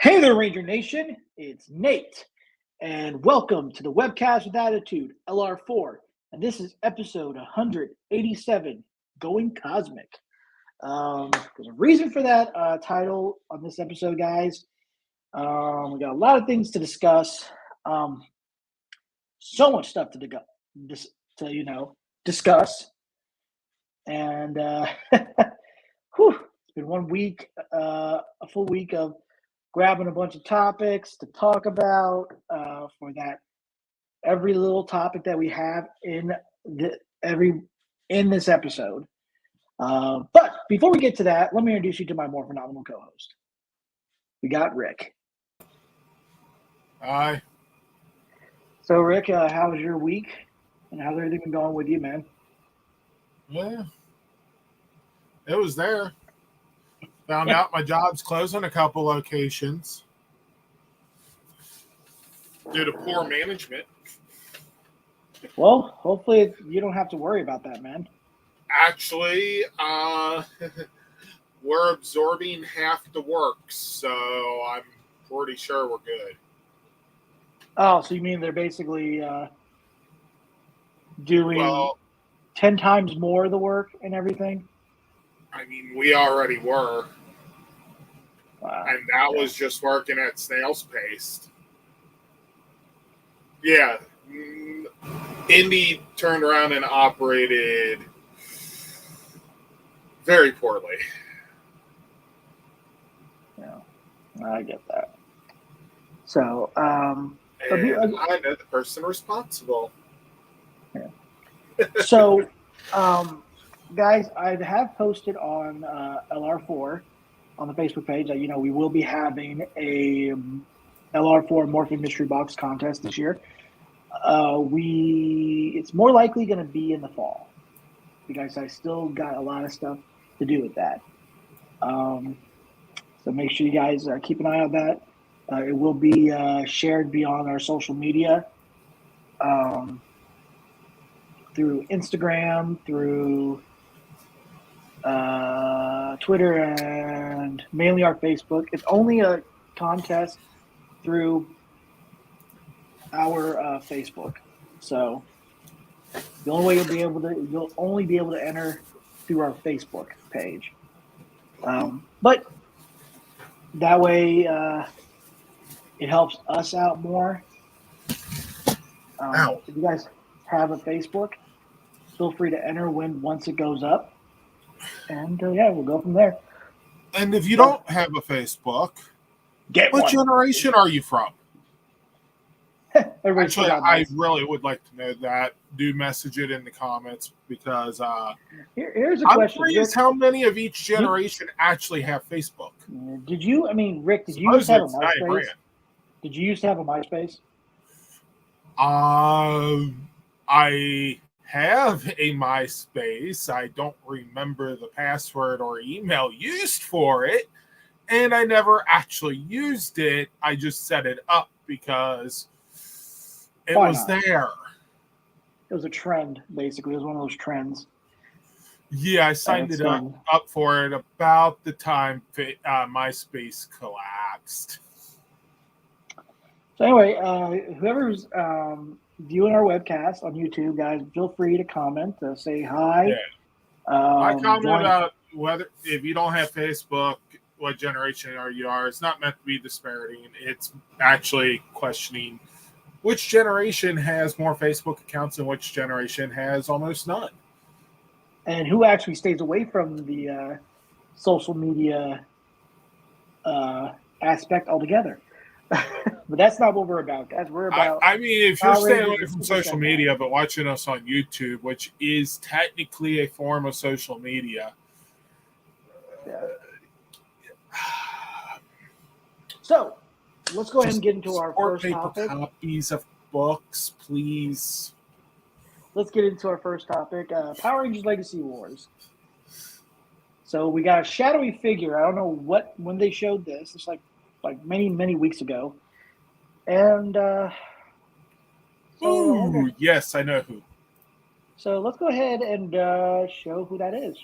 Hey there, Ranger Nation. It's Nate, and welcome to the Webcast with Attitude, LR4. And this is episode 187, Going Cosmic. There's a reason for that title on this episode, guys. We got a lot of things to discuss. So much stuff to discuss. And it's been 1 week, a full week of grabbing a bunch of topics to talk about for that every little topic that we have in this episode. But before we get to that, let me introduce you to my more phenomenal co-host. We got Rick. Hi. So Rick, how was your week, and how's everything been going with you, man? Yeah, it was there. Found out my job's closing a couple locations due to poor management. Well, hopefully you don't have to worry about that, man. Actually, we're absorbing half the work, so I'm pretty sure we're good. Oh, so you mean they're basically doing 10 times more of the work and everything? I mean, we already were. And that was just working at snail's pace. Yeah. Indy turned around and operated very poorly. Yeah, I get that. So, and I know the person responsible. Yeah. So, guys, I have posted on LR4 on the Facebook page that, we will be having a LR4 Morphin Mystery Box contest this year. It's more likely going to be in the fall because I still got a lot of stuff to do with that. So make sure you guys keep an eye on that. It will be shared beyond our social media through Instagram, through Twitter, and mainly our Facebook. It's only a contest through our Facebook. So the only way you'll only be able to enter through our Facebook page. But that way it helps us out more. If you guys have a Facebook, feel free to enter once it goes up. And we'll go from there. And if you don't have a Facebook, what generation are you from? Actually, I really would like to know that. Do message it in the comments because here's a question. I'm curious how many of each generation actually have Facebook. Did you? I mean, Rick, did you used to have a MySpace? Did you used to have a MySpace? I have a MySpace. I don't remember the password or email used for it, and I never actually used it. I just set it up because it was there. It was a trend, basically. It was one of those trends. Yeah, I signed it up for it about the time MySpace collapsed. So anyway, whoever's viewing our webcast on YouTube, guys, feel free to comment, say hi. Yeah. I comment about if you don't have Facebook, what generation you are. It's not meant to be disparaging. It's actually questioning which generation has more Facebook accounts and which generation has almost none. And who actually stays away from the social media aspect altogether. But that's not what we're about, guys. We're about. I mean, if you're staying away from social media but watching us on YouTube, which is technically a form of social media. So, let's go ahead and get into our first topic. Copies of books, please. Let's get into our first topic: Power Rangers Legacy Wars. So we got a shadowy figure. I don't know when they showed this. It's like many weeks ago. And yes, I know who. So let's go ahead and show who that is.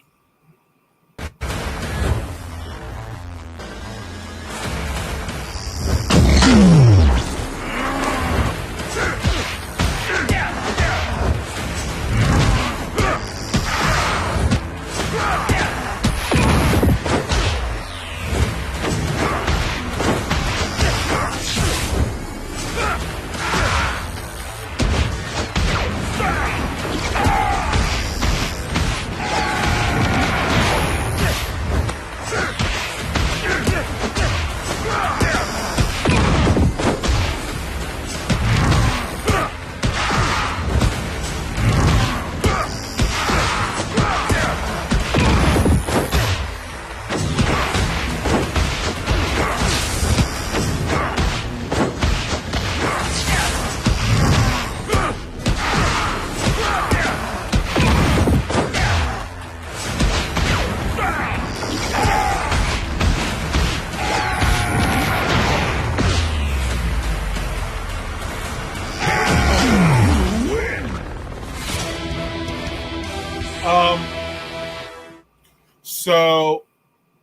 So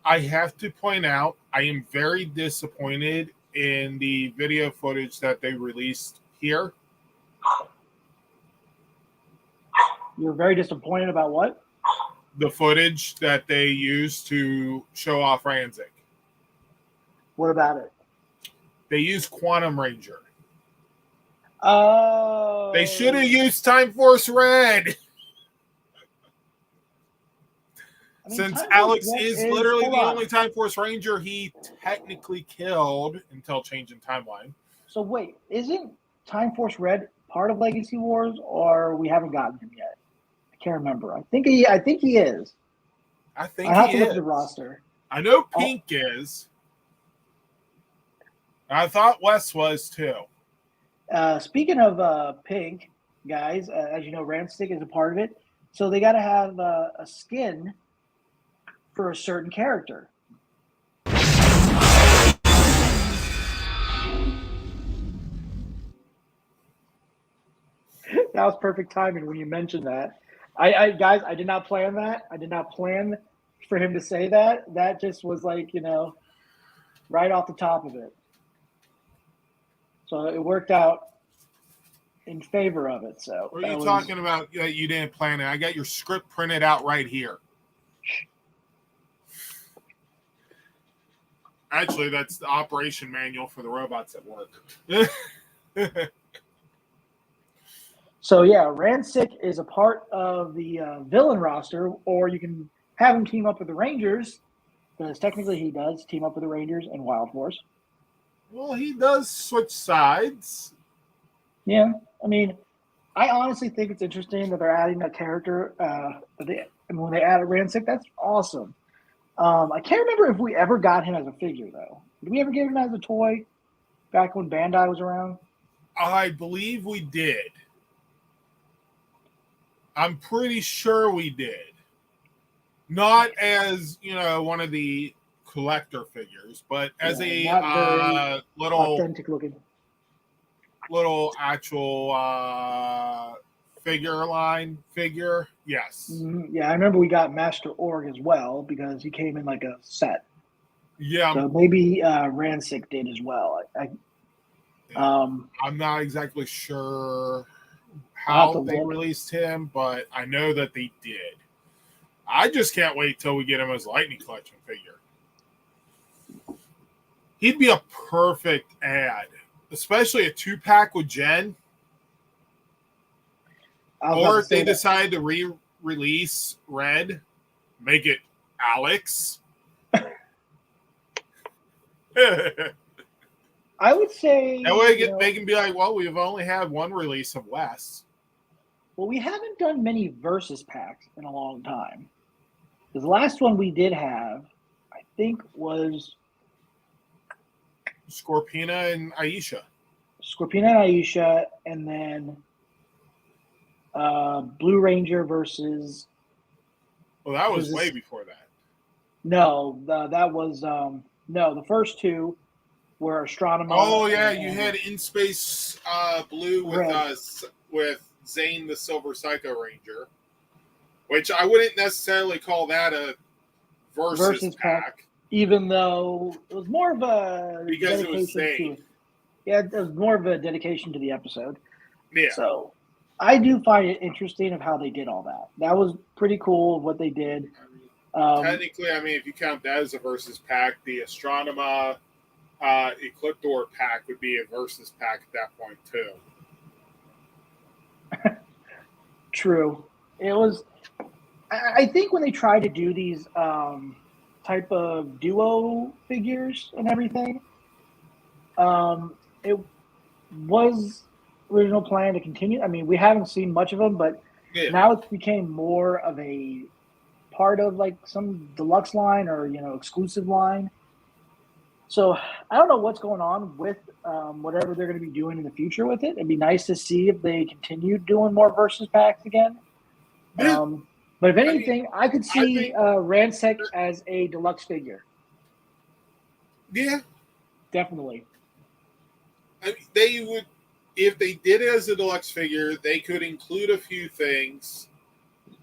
I have to point out, I am very disappointed in the video footage that they released here. You're very disappointed about what? The footage that they used to show off Ranzik. What about it? They used Quantum Ranger. Oh. They should have used Time Force Red. Since Alex is literally the only Time Force Ranger he technically killed until changing timeline. So wait, isn't Time Force Red part of Legacy Wars, or we haven't gotten him yet? I can't remember. I think he is. I think he is. I have to look at the roster. I know Pink is. I thought Wes was too. Speaking of Pink, guys, as you know, Ranstic is a part of it. So they got to have a skin for a certain character. That was perfect timing when you mentioned that. Guys, I did not plan that. I did not plan for him to say that. That just was like, right off the top of it. So it worked out in favor of it. So what are you talking about that you didn't plan it? I got your script printed out right here. Actually, that's the operation manual for the robots at work. So yeah, Ransik is a part of the villain roster, or you can have him team up with the Rangers, because technically he does team up with the Rangers and Wild Force. Well, he does switch sides. Yeah, I mean, I honestly think it's interesting that they're adding a character. When they added Ransik, that's awesome. I can't remember if we ever got him as a figure, though. Did we ever get him as a toy back when Bandai was around? I believe we did. I'm pretty sure we did. Not as, one of the collector figures, but as a little authentic looking, little actual figure. Yes. Mm-hmm. Yeah, I remember we got Master Org as well because he came in like a set. Yeah. So maybe Ransik did as well. I'm not exactly sure how they released him, but I know that they did. I just can't wait till we get him as a Lightning Collection figure. He'd be a perfect ad, especially a 2-pack with Jen. Or if they decide to re-release Red, make it Alex. I would say that way they can be like, well, we've only had one release of Wes. Well, we haven't done many versus packs in a long time. The last one we did have, I think, was Scorpina and Aisha. And then Blue Ranger versus. Well, that was way before that. No, that was the first two were Astronomer. Oh yeah, you had In Space Blue with Zane the Silver Psycho Ranger, which I wouldn't necessarily call that a versus pack, even though it was more of a because it was Zane. It was more of a dedication to the episode. Yeah. So I do find it interesting of how they did all that. That was pretty cool what they did. Technically, if you count that as a versus pack, the Astronomer Ecliptor pack would be a versus pack at that point too. True. It was. I think when they tried to do these type of duo figures and everything, it was original plan to continue. We haven't seen much of them, but now it became more of a part of like some deluxe line or exclusive line. So I don't know what's going on with whatever they're going to be doing in the future with it. It'd be nice to see if they continue doing more versus packs again. But if anything, I could see Ransek as a deluxe figure. Yeah, definitely. They would, if they did it as a deluxe figure, they could include a few things,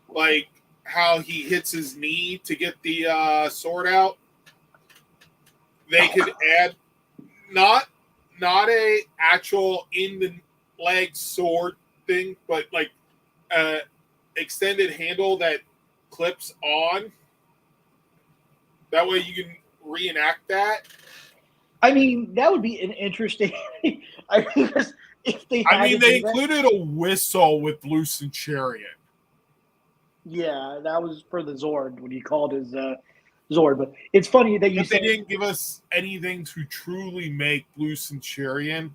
like how he hits his knee to get the sword out. They could add not a actual in the leg sword thing, but like extended handle that clips on. That way you can reenact that. I mean, that would be an interesting. I mean, if they included a whistle with Blue Centurion. Yeah, that was for the Zord when he called his Zord. But it's funny that you said they didn't give us anything to truly make Blue Centurion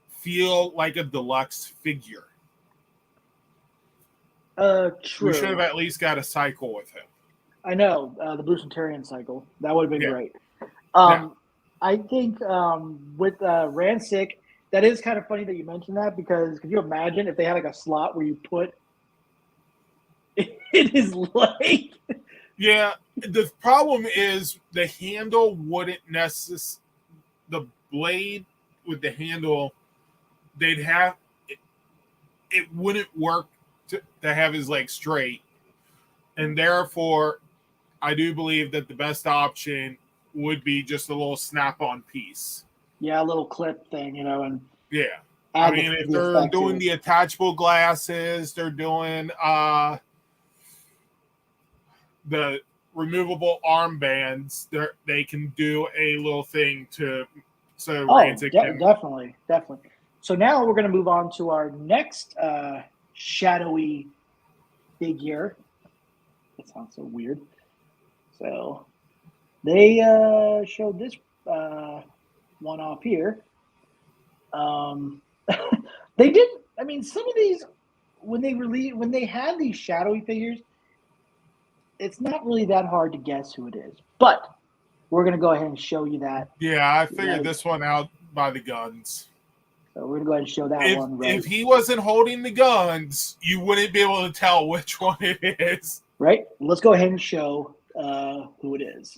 feel like a deluxe figure. True. We should have at least got a cycle with him. I know, the Blue Centurion cycle. That would have been great. I think with Rancic, that is kind of funny that you mentioned that, because could you imagine if they had like a slot where you put in his leg? Yeah, the problem is the handle wouldn't necessarily. The blade with the handle, they'd have it wouldn't work to have his leg straight, and therefore, I do believe that the best option would be just a little snap-on piece. Yeah, a little clip thing, and yeah. I mean, if they're doing the attachable glasses, they're doing the removable armbands, they can do a little thing Rancic can... definitely. So now we're going to move on to our next shadowy figure. That sounds so weird. So they showed this one off here. They did. I mean, some of these when they had these shadowy figures, it's not really that hard to guess who it is. But we're gonna go ahead and show you that. Yeah, I figured this one out by the guns. So we're gonna go ahead and show that one. Right. If he wasn't holding the guns, you wouldn't be able to tell which one it is. Right. Let's go ahead and show who it is.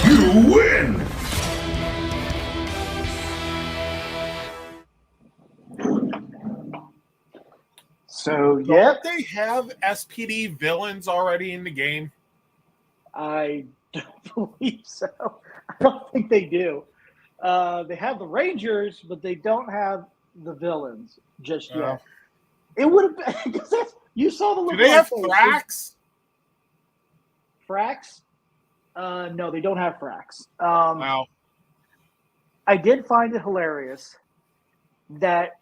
You win! So, yeah. Don't they have SPD villains already in the game? I don't believe so. I don't think they do. They have the Rangers, but they don't have the villains just yet. It would have been because you saw the look. Do they have Thrax? Thrax? No, they don't have Thrax. Wow. I did find it hilarious that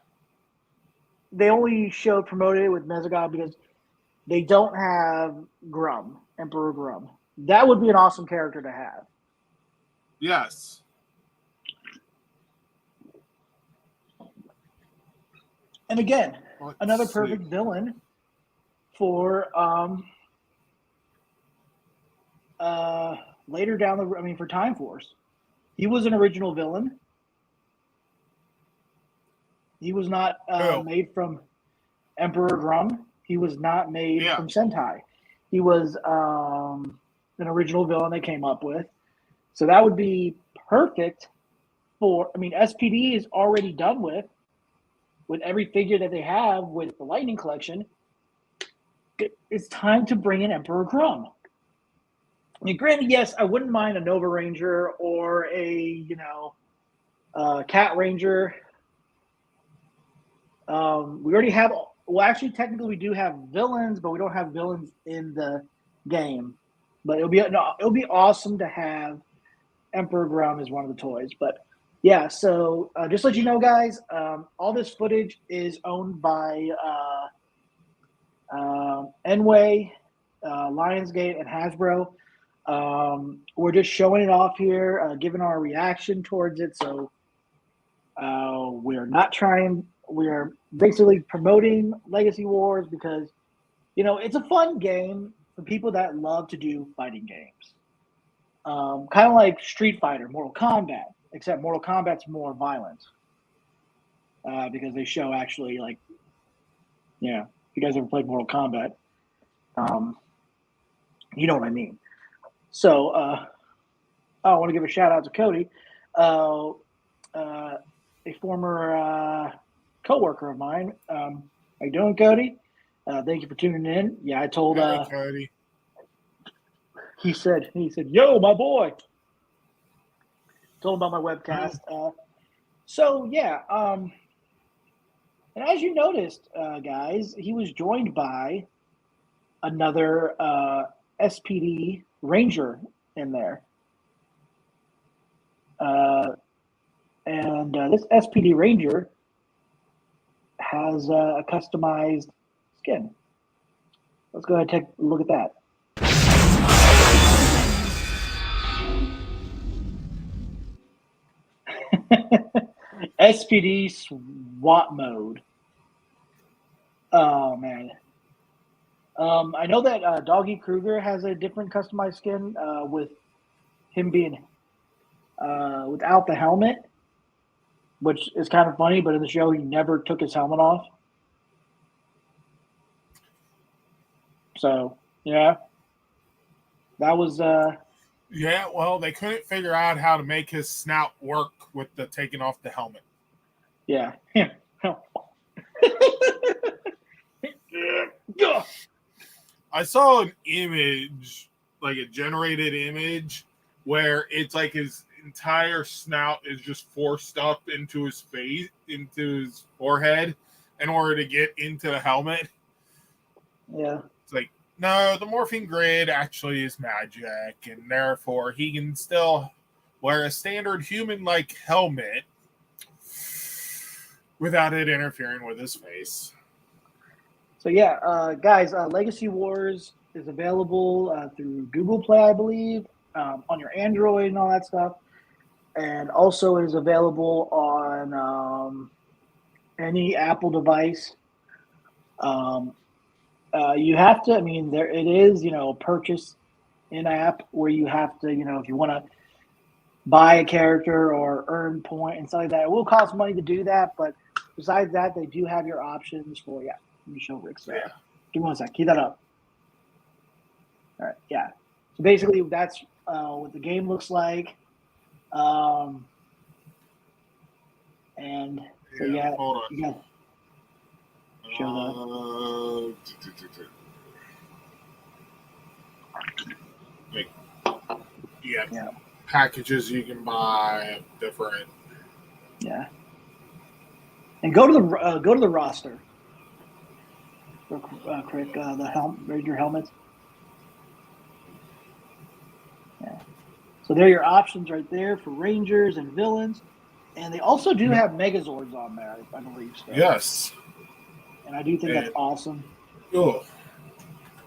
they only promoted it with Mezagon because they don't have Grum, Emperor Grum. That would be an awesome character to have. Yes. And again, another perfect villain for later down for Time Force. He was an original villain. He was not made from Emperor Grum. He was not made from Sentai. He was an original villain they came up with. So that would be perfect for, SPD is already done with every figure that they have with the Lightning Collection. It's time to bring in Emperor Grum. Granted, yes, I wouldn't mind a Nova Ranger or a, Cat Ranger. We already have, actually, technically we do have villains, but we don't have villains in the game. But it'll be awesome to have Emperor Grum as one of the toys. But yeah, so just to let you know, guys, all this footage is owned by Enway Lionsgate, and Hasbro. We're just showing it off here, giving our reaction towards it. So we're not trying. We are basically promoting Legacy Wars because it's a fun game for people that love to do fighting games. Kind of like Street Fighter, Mortal Kombat, except Mortal Kombat's more violent because they show actually if you guys ever played Mortal Kombat, you know what I mean. So I want to give a shout out to Cody, a former coworker of mine. How you doing, Cody? Thank you for tuning in. Yeah, I told Cody. He said, "Yo, my boy." Told him about my webcast. So yeah, and as you noticed, guys, he was joined by another SPD Ranger in there, and this SPD Ranger has a customized skin. Let's go ahead and take a look at that. SPD SWAT mode. Oh man. I know that Doggy Kruger has a different customized skin with him being without the helmet, which is kind of funny, but in the show he never took his helmet off. So yeah, that was Yeah, well, they couldn't figure out how to make his snout work with the taking off the helmet. Yeah. I saw an image, like a generated image, where it's like his entire snout is just forced up into his face, into his forehead, in order to get into the helmet. Yeah. It's like, no, the morphing grid actually is magic, and therefore he can still wear a standard human-like helmet without it interfering with his face. So yeah, guys, Legacy Wars is available through Google Play, I believe, on your Android and all that stuff, and also it is available on any Apple device. You have to, I mean, there it is, purchase in app where you have to, if you want to buy a character or earn point and stuff like that, it will cost money to do that. But besides that, they do have your options for, let me show Rick's. Give me 1 sec. Keep that up. All right. Yeah. So basically, that's what the game looks like. And so, Hold on. Yeah. Show yeah. Packages you can buy, different. Yeah. And go to the roster. Quick, Ranger helmets. Yeah. So there are your options right there for Rangers and villains, and they also do have Megazords on there, I believe. So. Yes. And I do think that's awesome. Oh,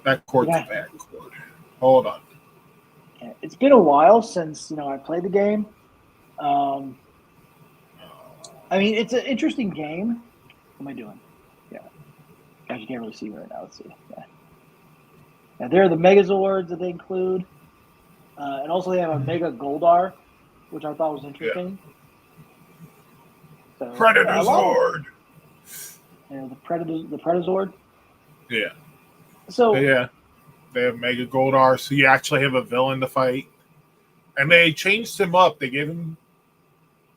that cord's a bad cord. Hold on. Yeah, it's been a while since I played the game. I mean, it's an interesting game. What am I doing? Yeah. Gosh, you can't really see me right now. Let's see. Yeah. Now, there are the Megazords that they include. And also they have a Mega Goldar, which I thought was interesting. So, Predator-Zord! The Predator-Zord? Yeah. So yeah. They have Mega Goldar, so you actually have a villain to fight. And they changed him up. They gave him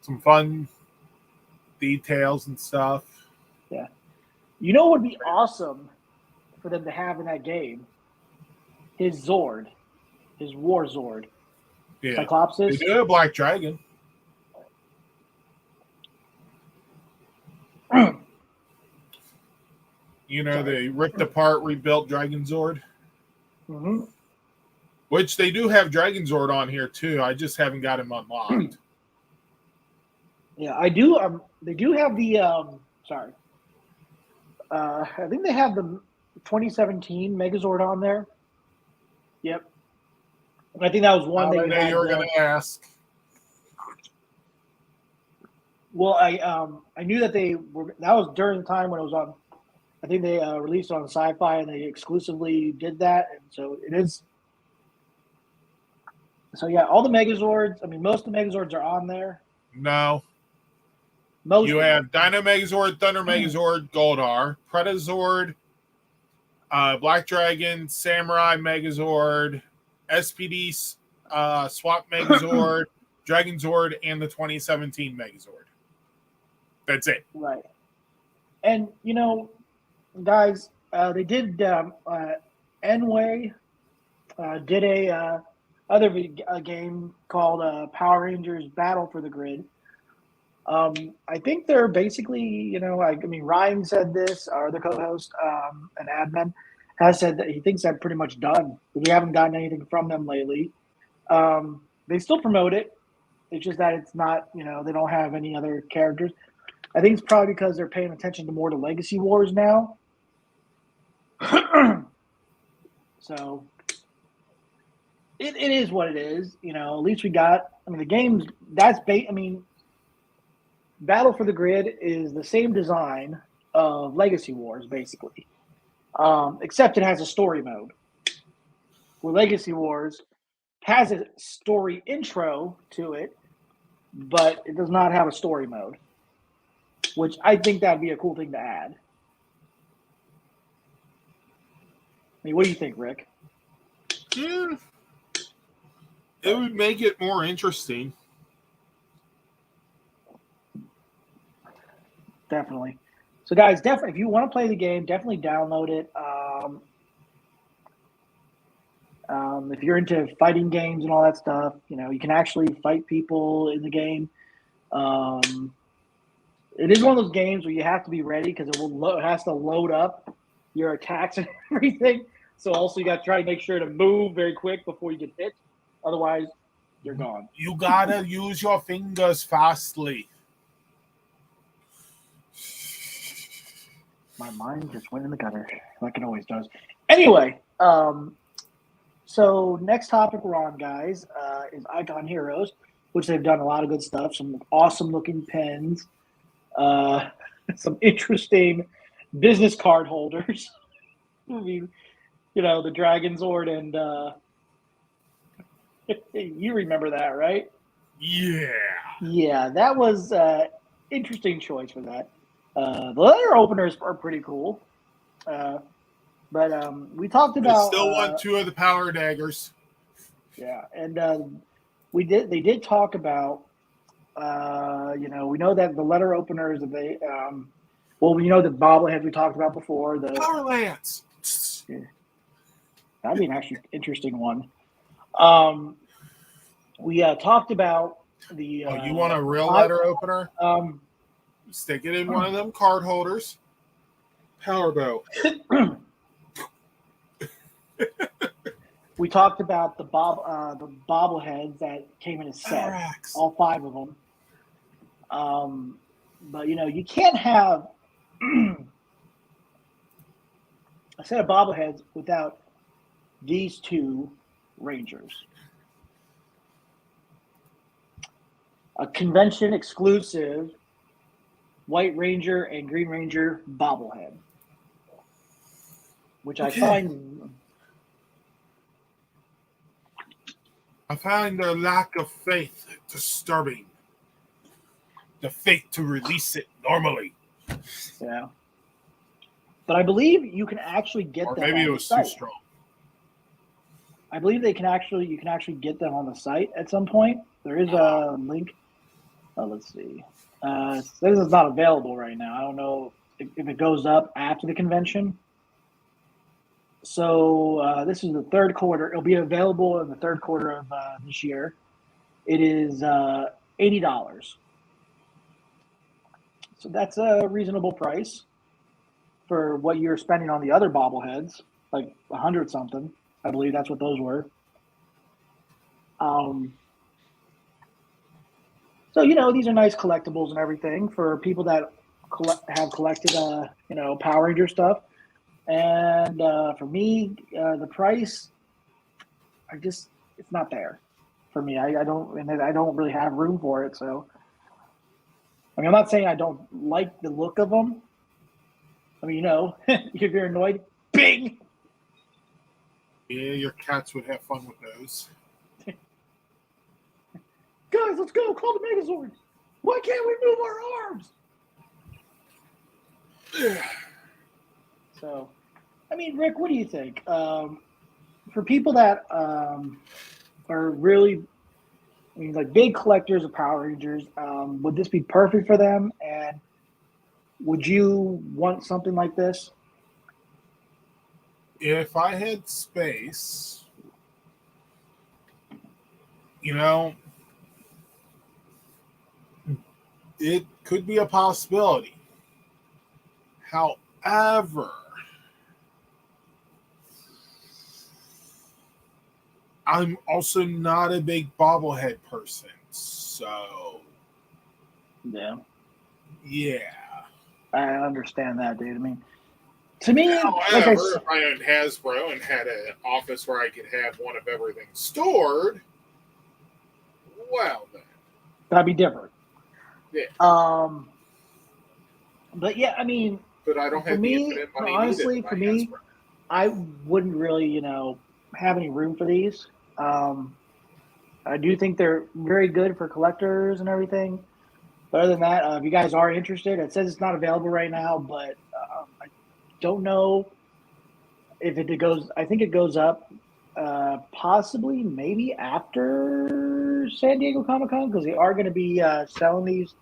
some fun details and stuff. Yeah. You know what would be awesome for them to have in that game? His Zord. His War Zord. Yeah. Cyclopsis. They do have Black Dragon. They ripped apart, rebuilt Dragon Zord. Mm-hmm. Which they do have Dragon Zord on here too. I just haven't got him unlocked. Yeah, I do. They do have the. I think they have the 2017 Megazord on there. Yep. I think that was one How that I you know had. you were going to ask. Well, I knew that they were. That was during the time when it was on. I think they released it on Sci-Fi, and they exclusively did that, and so it is. So yeah, all the Megazords. I mean, most of the Megazords are on there. No. Most You have Dino Megazord, Thunder Megazord, Goldar, Pretazord, Black Dragon, Samurai Megazord, SPD Swap Megazord, Dragonzord, and the 2017 Megazord. That's it. Right. And guys, they did Enway did a game called Power Rangers Battle for the Grid. I think they're basically, I mean, Ryan said this, our other co-host, and admin, has said that he thinks they're pretty much done. We haven't gotten anything from them lately. They still promote it. It's just that it's not, they don't have any other characters. I think it's probably because they're paying attention to more to Legacy Wars now. So it is what it is. At least we got. I mean, the game's Battle for the Grid is the same design of Legacy Wars, basically, except it has a story mode. Where Legacy Wars has a story intro to it, but it does not have a story mode, which I think that'd be a cool thing to add. I mean, what do you think, Rick? Yeah. It would make it more interesting. Definitely. So, guys, definitely, if you want to play the game, definitely download it. If you're into fighting games and all that stuff, you can actually fight people in the game. It is one of those games where you have to be ready because it has to load up your attacks and everything. So also you got to try to make sure to move very quick before you get hit. Otherwise, you're gone. You gotta use your fingers fastly. My mind just went in the gutter, like it always does. Anyway, so next topic we're on, guys, is Icon Heroes, which they've done a lot of good stuff. Some awesome looking pens, some interesting business card holders. I mean, the Dragonzord and you remember that, right? Yeah. Yeah, that was interesting choice for that. The letter openers are pretty cool. But we talked about. I still want 2 of the power daggers. Yeah, and they did talk about. We know that the letter openers that they. We know the bobbleheads we talked about before. The Power Lance. Yeah, that'd be an actually interesting one. We talked about the. You want a real letter opener? Stick it in one of them card holders. Power bow. We talked about the bobbleheads that came in a set, all 5 of them. But you can't have a set of bobbleheads without these 2 Rangers. A convention exclusive White Ranger and Green Ranger bobblehead, which I find their lack of faith disturbing. The faith to release it normally. Yeah. But I believe you can actually get them. Or maybe it was too strong. I believe you can actually get them on the site at some point. There is a link. Oh, let's see. This is not available right now. I don't know if it goes up after the convention. So this is the third quarter. It'll be available in the third quarter of this year. It is $80. So that's a reasonable price for what you're spending on the other bobbleheads, like 100 something. I believe that's what those were. So these are nice collectibles and everything for people that have collected Power Ranger stuff. And for me, the price, it's not there for me. I don't really have room for it. So I mean, I'm not saying I don't like the look of them. I mean, if you're annoyed, bing. Yeah, your cats would have fun with those. Guys, let's go. Call the Megazord. Why can't we move our arms? So, I mean, Rick, what do you think? For people that are really, I mean, like big collectors of Power Rangers, would this be perfect for them? And would you want something like this? If I had space, it could be a possibility. However, I'm also not a big bobblehead person. So, Yeah. I understand that, dude. I mean, to me, however, if I owned Hasbro and had an office where I could have one of everything stored, well, then. That'd be different. Yeah. But yeah, I mean, but I don't have the infinite money honestly, for me, Hasbro. I wouldn't really, have any room for these. I do think they're very good for collectors and everything. But other than that, if you guys are interested, it says it's not available right now, but I don't know if it goes. I think it goes up possibly maybe after San Diego Comic-Con because they are going to be selling these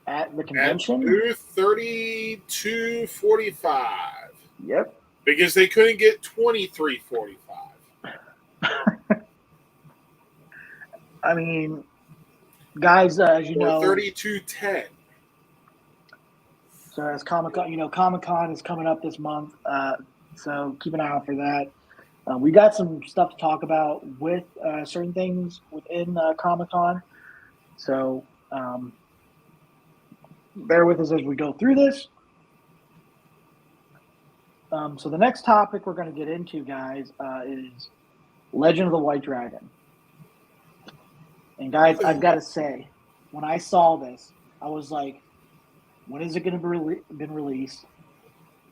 at the convention. At booth 3245. Yep. Because they couldn't get 2345. I mean, guys, as you know, 3210. So as Comic-Con is coming up this month, so keep an eye out for that. We got some stuff to talk about with certain things within Comic-Con, so bear with us as we go through this. So the next topic we're going to get into, guys, is Legend of the White Dragon. And guys, I've got to say, when I saw this, I was like, when is it going to be released?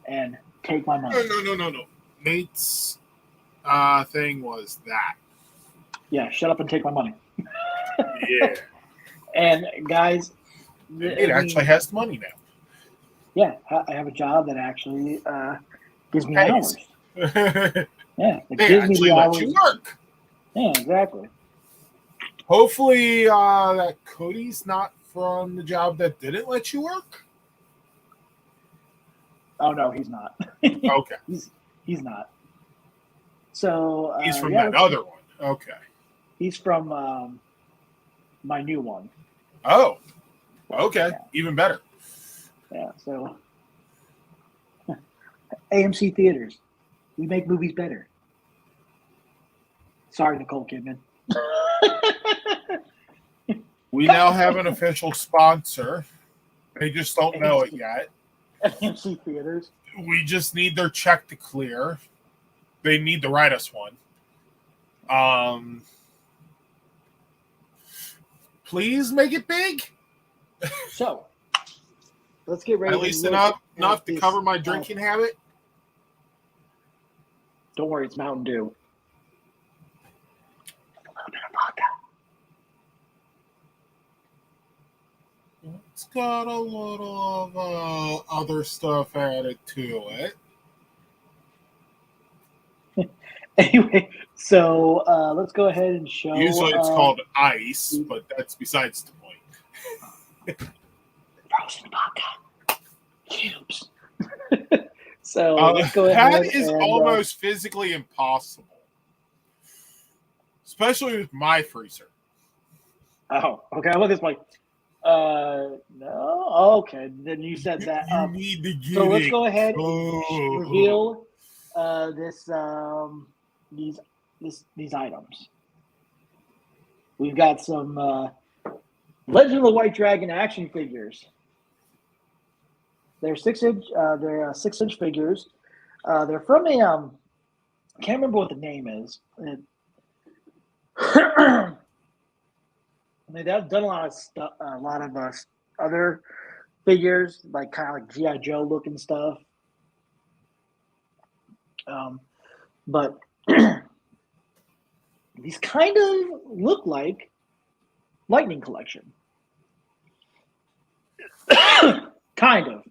And take my money. No. Nate's thing was that. Yeah, shut up and take my money. Yeah. And guys, it actually has money now. Yeah, I have a job that actually gives me hours. Yeah, it gives me the hours. You work. Yeah, exactly. Hopefully, that Cody's not from the job that didn't let you work. Oh no, he's not. Okay, he's not. So he's from that other one. Okay, he's from my new one. Oh, okay, yeah. Even better. Yeah. So AMC Theaters, we make movies better. Sorry, Nicole Kidman. We now have an official sponsor. They just don't know it yet. AMC Theaters. We just need their check to clear. They need to write us one. Please make it big. So let's get ready. At least enough to cover my drinking habit. Don't worry, it's Mountain Dew. A little bit of vodka. It's got a little of other stuff added to it. Anyway, so let's go ahead and show. Usually it's called ice, but that's besides the point. Frozen vodka cubes. So let's go ahead. That is almost physically impossible, especially with my freezer. Oh, okay. I look at this like, no. Okay, then you said that. You need to get so let's go ahead and reveal these items. We've got some Legend of the White Dragon action figures. They're 6-inch. They're 6-inch figures. They're from a. Can't remember what the name is. I mean, they've done a lot of stuff, other figures, like kind of like GI Joe looking stuff. But these kind of look like Lightning Collection, kind of.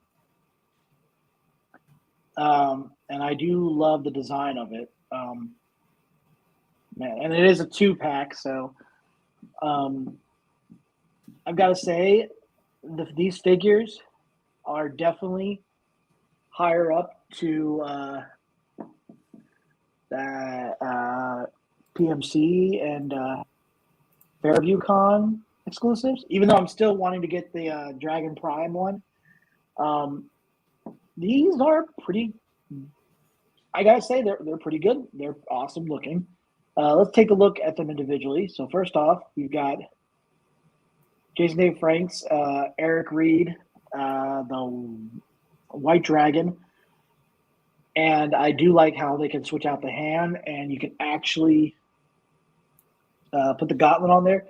And I do love the design of it. Man, and it is a 2-pack, so I've got to say, these figures are definitely higher up to the PMC and Fairview Con exclusives, even though I'm still wanting to get the Dragon Prime one. These are pretty, I gotta say, they're pretty good. They're awesome looking. Let's take a look at them individually. So first off, we've got Jason Dave Franks, Eric Reed, the White Dragon. And I do like how they can switch out the hand, and you can actually put the gauntlet on there.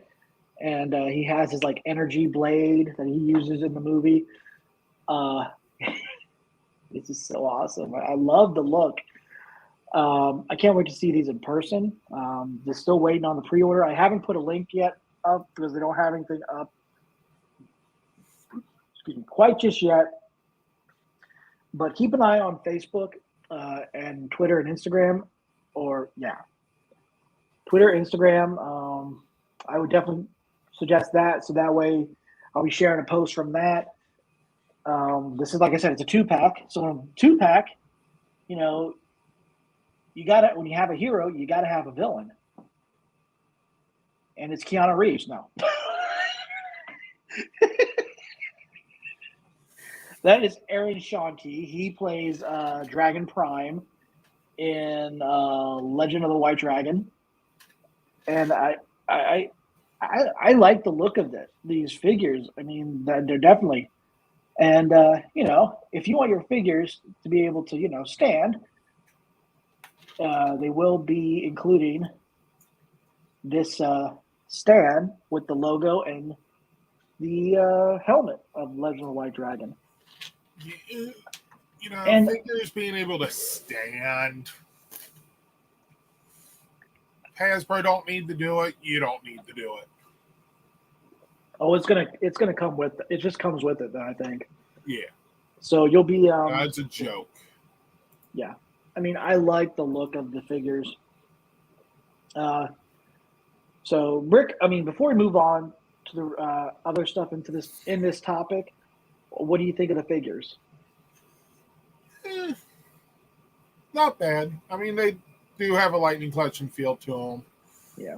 And he has his like energy blade that he uses in the movie. This is so awesome. I love the look. I can't wait to see these in person. They're still waiting on the pre-order. I haven't put a link yet up because they don't have anything up. Excuse me, quite just yet. But keep an eye on Facebook and Twitter and Instagram, Twitter, Instagram. I would definitely suggest that, so that way I'll be sharing a post from that. This is, like I said, it's a 2-pack. So in a 2-pack, you know, you gotta, when you have a hero, you gotta have a villain, and it's Keanu Reeves now. That is Aaron Shanti. He plays Dragon Prime in Legend of the White Dragon, and I like the look of these figures. I mean, they're definitely, and you know, if you want your figures to be able to, you know, stand, they will be including this stand with the logo and the helmet of Legend of the White Dragon. You know, and figures being able to stand. Hasbro don't need to do it. You don't need to do it. Oh, it's gonna come with it. It just comes with it, then, I think. Yeah. So you'll be. That's a joke. Yeah, I mean, I like the look of the figures. So Rick, I mean, before we move on to the other stuff in this topic, what do you think of the figures? Not bad. I mean, they do have a Lightning Collection feel to them. Yeah.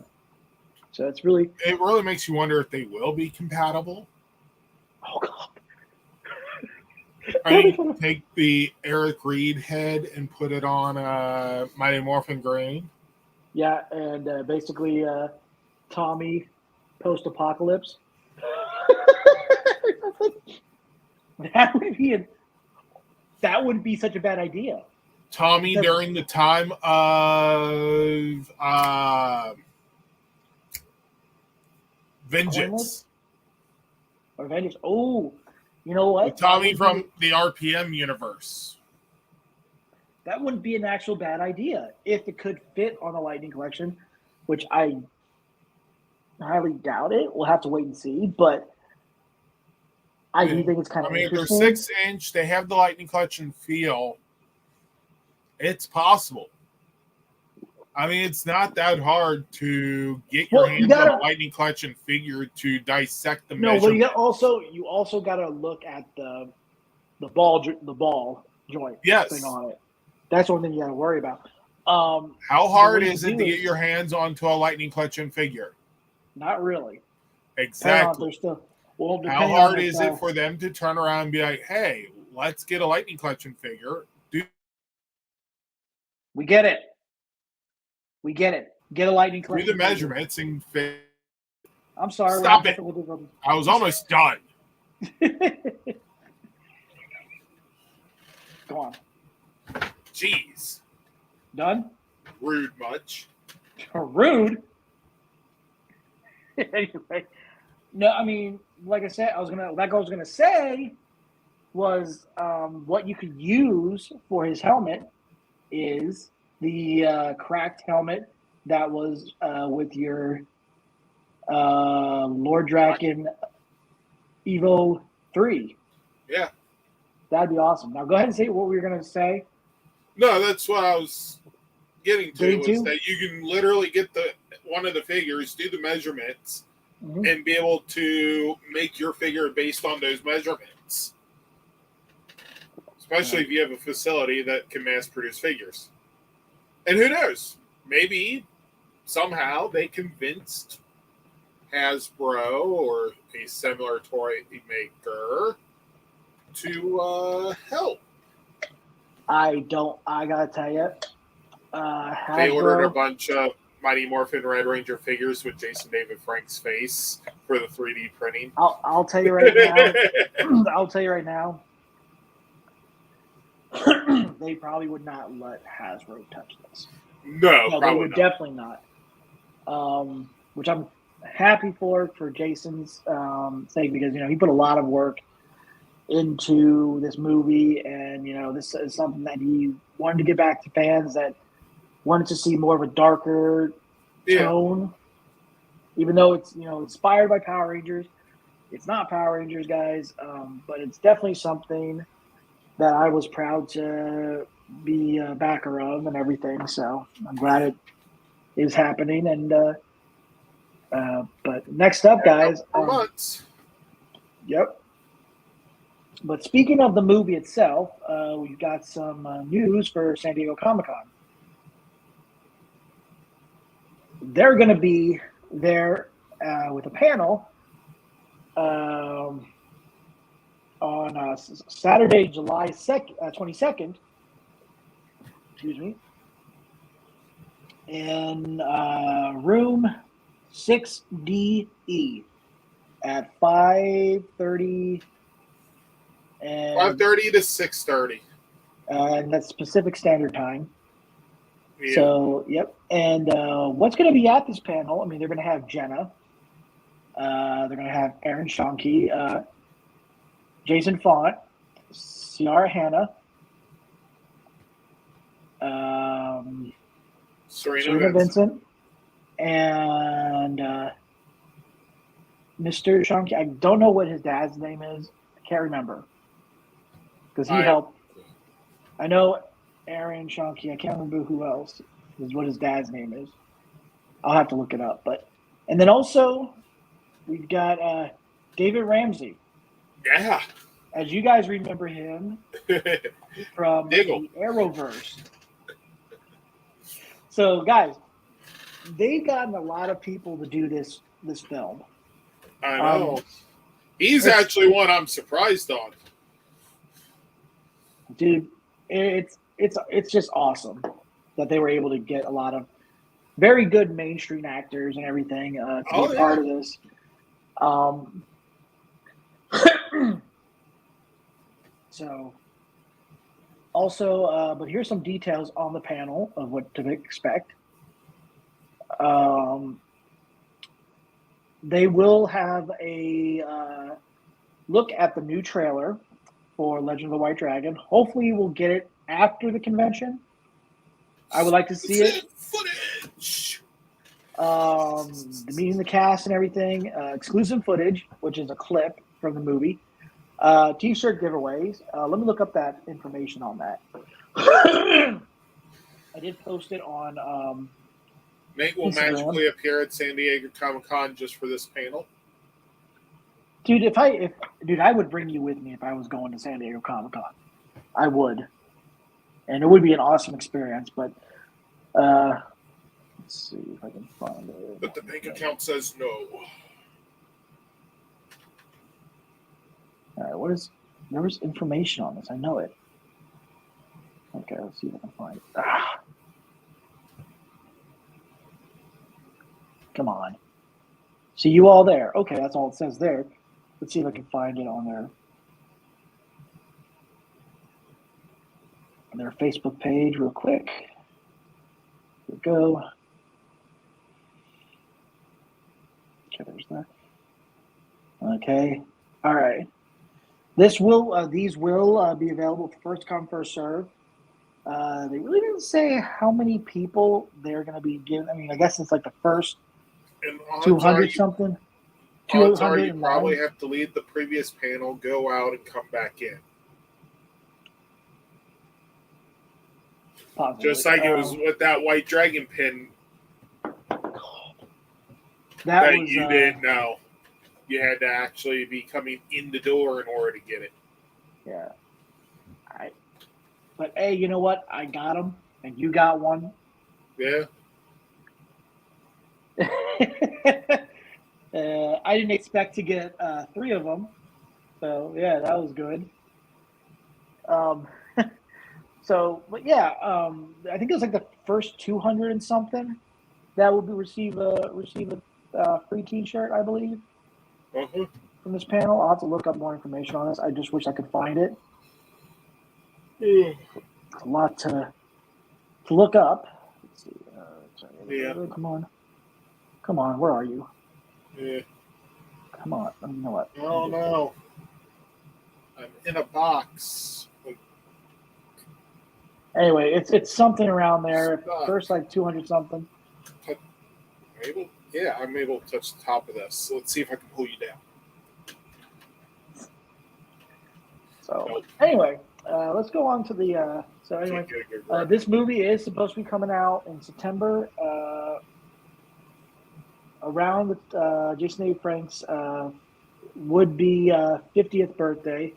So it really makes you wonder if they will be compatible. Oh God. I mean, take the Eric Reed head and put it on Mighty Morphin Green. Yeah, and basically Tommy post-apocalypse. That wouldn't be such a bad idea. Tommy during the time of Vengeance. Or Vengeance. Oh, you know what? Tommy from the RPM universe. That wouldn't be an actual bad idea if it could fit on the Lightning Collection, which I highly doubt it. We'll have to wait and see, but I do think it's kind of interesting. If they're 6-inch, they have the Lightning Collection feel. It's possible. I mean, it's not that hard to get your hands on a Lightning Collection figure to dissect the measurement. No, but you also got to look at the ball joint thing on it. That's one thing you got to worry about. How hard is it to get your hands onto a Lightning Collection figure? Not really. Exactly. How hard is it for them to turn around and be like, hey, let's get a Lightning Collection figure? We get it. Get a Lightning Collection. Do the measurements and fit. I'm sorry. Stop it. I was almost done. Go on. Jeez. Done? Rude much. Rude? Anyway, no, I mean, like I said, I was gonna say was what you could use for his helmet is the cracked helmet that was with your Lord Draken Evo 3. Yeah. That'd be awesome. Now go ahead and say what we were gonna say. No, that's what I was getting to, Getting was to? that you can literally get one of the figures, do the measurements, Mm-hmm. and be able to make your figure based on those measurements. Especially if you have a facility that can mass produce figures. And who knows? Maybe somehow they convinced Hasbro or a similar toy maker to help. I gotta tell you, They ordered a Hasbro. bunch of Mighty Morphin Red Ranger figures with Jason David Frank's face for the 3D printing. I'll tell you right now. I'll tell you right now. They probably would not let Hasbro touch this. No, they would not. definitely not. Which I'm happy for Jason's sake, because he put a lot of work into this movie, and this is something that he wanted to get back to fans that wanted to see more of a darker tone. Even though it's inspired by Power Rangers, it's not Power Rangers, guys, but it's definitely something that I was proud to be a backer of and everything. So I'm glad it is happening. And but next up, guys. Yep. But speaking of the movie itself, we've got some news for San Diego Comic-Con. They're going to be there with a panel on Saturday, July 22nd. Excuse me. In room 6DE at 5:30. And 5:30 to 6:30. And that's Pacific Standard Time. Yeah. So, yep. And what's going to be at this panel? I mean, they're going to have Jenna. They're going to have Aaron Schonke, Jason Font, Ciara Hanna, Serena Vincent, and Mr. Schonke. I don't know what his dad's name is. I can't remember. Because he helped. I know Aaron Schonke. I can't remember who else is what his dad's name is. I'll have to look it up. And then also we've got David Ramsey. Yeah. As you guys remember him from the Arrowverse. So guys, they've gotten a lot of people to do this film. I know. He's actually one I'm surprised on. Dude, it's just awesome that they were able to get a lot of very good mainstream actors and everything to be part of this. So, also, but here's some details on the panel of what to expect. They will have a look at the new trailer for Legend of the White Dragon. Hopefully, we'll get it after the convention. I would like to see it. Footage. Meeting the cast and everything. Exclusive footage, which is a clip from the movie. T-shirt giveaways. Let me look up that information on that. I did post it on. Nate will Instagram. Magically appear at San Diego Comic-Con just for this panel. Dude, I would bring you with me if I was going to San Diego Comic-Con. I would, and it would be an awesome experience. But let's see if I can find it. But the bank account says no. All right, there was information on this. I know it. Okay, let's see if I can find it. Come on. See you all there. Okay, that's all it says there. Let's see if I can find it on their Facebook page real quick. Here we go. Okay, there's that. Okay, all right. These will be available for first come, first serve. They really didn't say how many people they're going to be giving. I mean, I guess it's like the first And 200 something. odds are you 209. probably have to leave the previous panel, go out, and come back in. Possibly. Just like it was with that white dragon pin that that was, you didn't know. You had to actually be coming in the door in order to get it. Yeah. But hey, you know what? I got them, and you got one. Yeah. I didn't expect to get 3 of them, so yeah, that was good. But yeah, I think it was like the first 200 and something that will receive a free T-shirt, I believe, from this panel. I'll have to look up more information on this. I just wish I could find it. It's a lot to look up. Let's see. Yeah. Come on. Where are you? Yeah. Come on. You know what? Oh no. I'm in a box. Anyway, it's something around there. First, like 200 something. I'm able to touch the top of this. So let's see if I can pull you down. So anyway, let's go on to the. This movie is supposed to be coming out in September, around Jason A. Frank's would-be 50th birthday,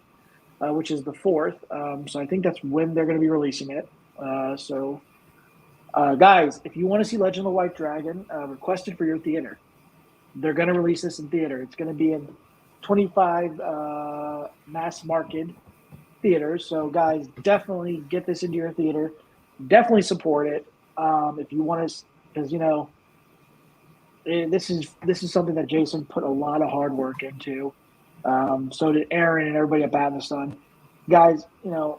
which is the 4th. So I think that's when they're going to be releasing it. Guys, if you want to see Legend of the White Dragon, request it for your theater. They're going to release this in theater. It's going to be in 25 mass market theaters. So, guys, definitely get this into your theater. Definitely support it if you want to, because this is something that Jason put a lot of hard work into. So did Aaron and everybody at Bat in the Sun. Guys, I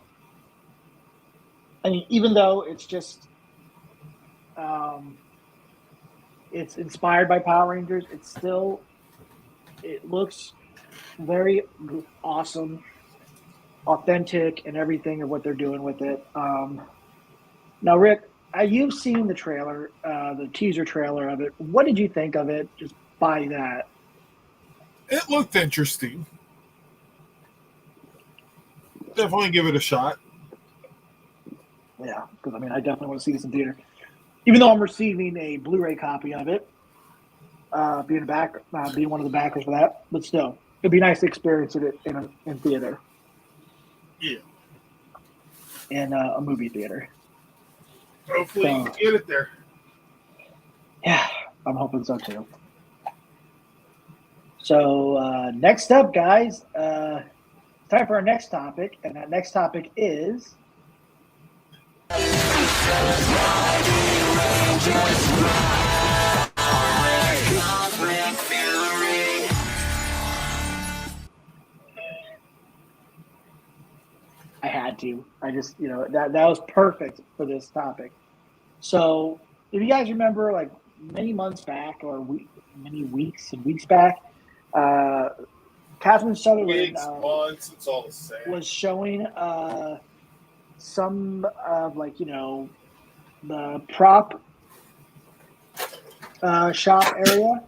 mean, even though it's just it's inspired by Power Rangers, it looks very awesome, authentic, and everything of what they're doing with it. Now, Rick, you've seen the trailer, the teaser trailer of it. What did you think of it? Just by that, it looked interesting. Definitely give it a shot. Yeah, because I definitely want to see this in theater. Even though I'm receiving a Blu-ray copy of it, being one of the backers for that, but still, it'd be nice to experience it in theater. Yeah. In a movie theater. Hopefully you can get it there. Yeah, I'm hoping so too. So next up, guys, time for our next topic, and that next topic is I had to. I just, that was perfect for this topic. So if you guys remember, like many months back or many weeks and weeks back, Catherine Sutherland months, it's all the same. Was showing some of the prop shop area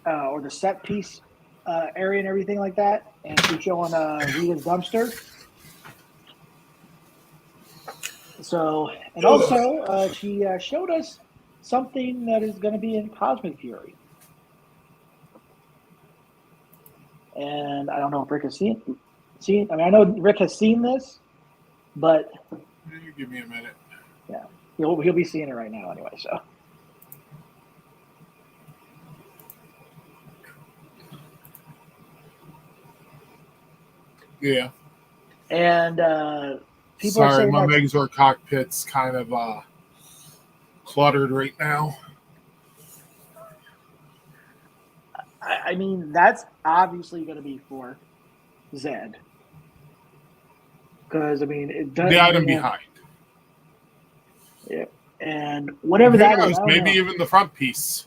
or the set piece area and everything like that, and she's showing Rita's dumpster. So, and also she showed us something that is going to be in Cosmic Fury. And I don't know if Rick has seen. I know Rick has seen this, but give me a minute. Yeah, he'll be seeing it right now anyway. So, yeah. And people Sorry, are saying my Megazord cockpit's kind of cluttered right now. I mean, that's obviously going to be for Zed. Because, it does. The item behind. Yeah. And whatever that is. Maybe even the front piece.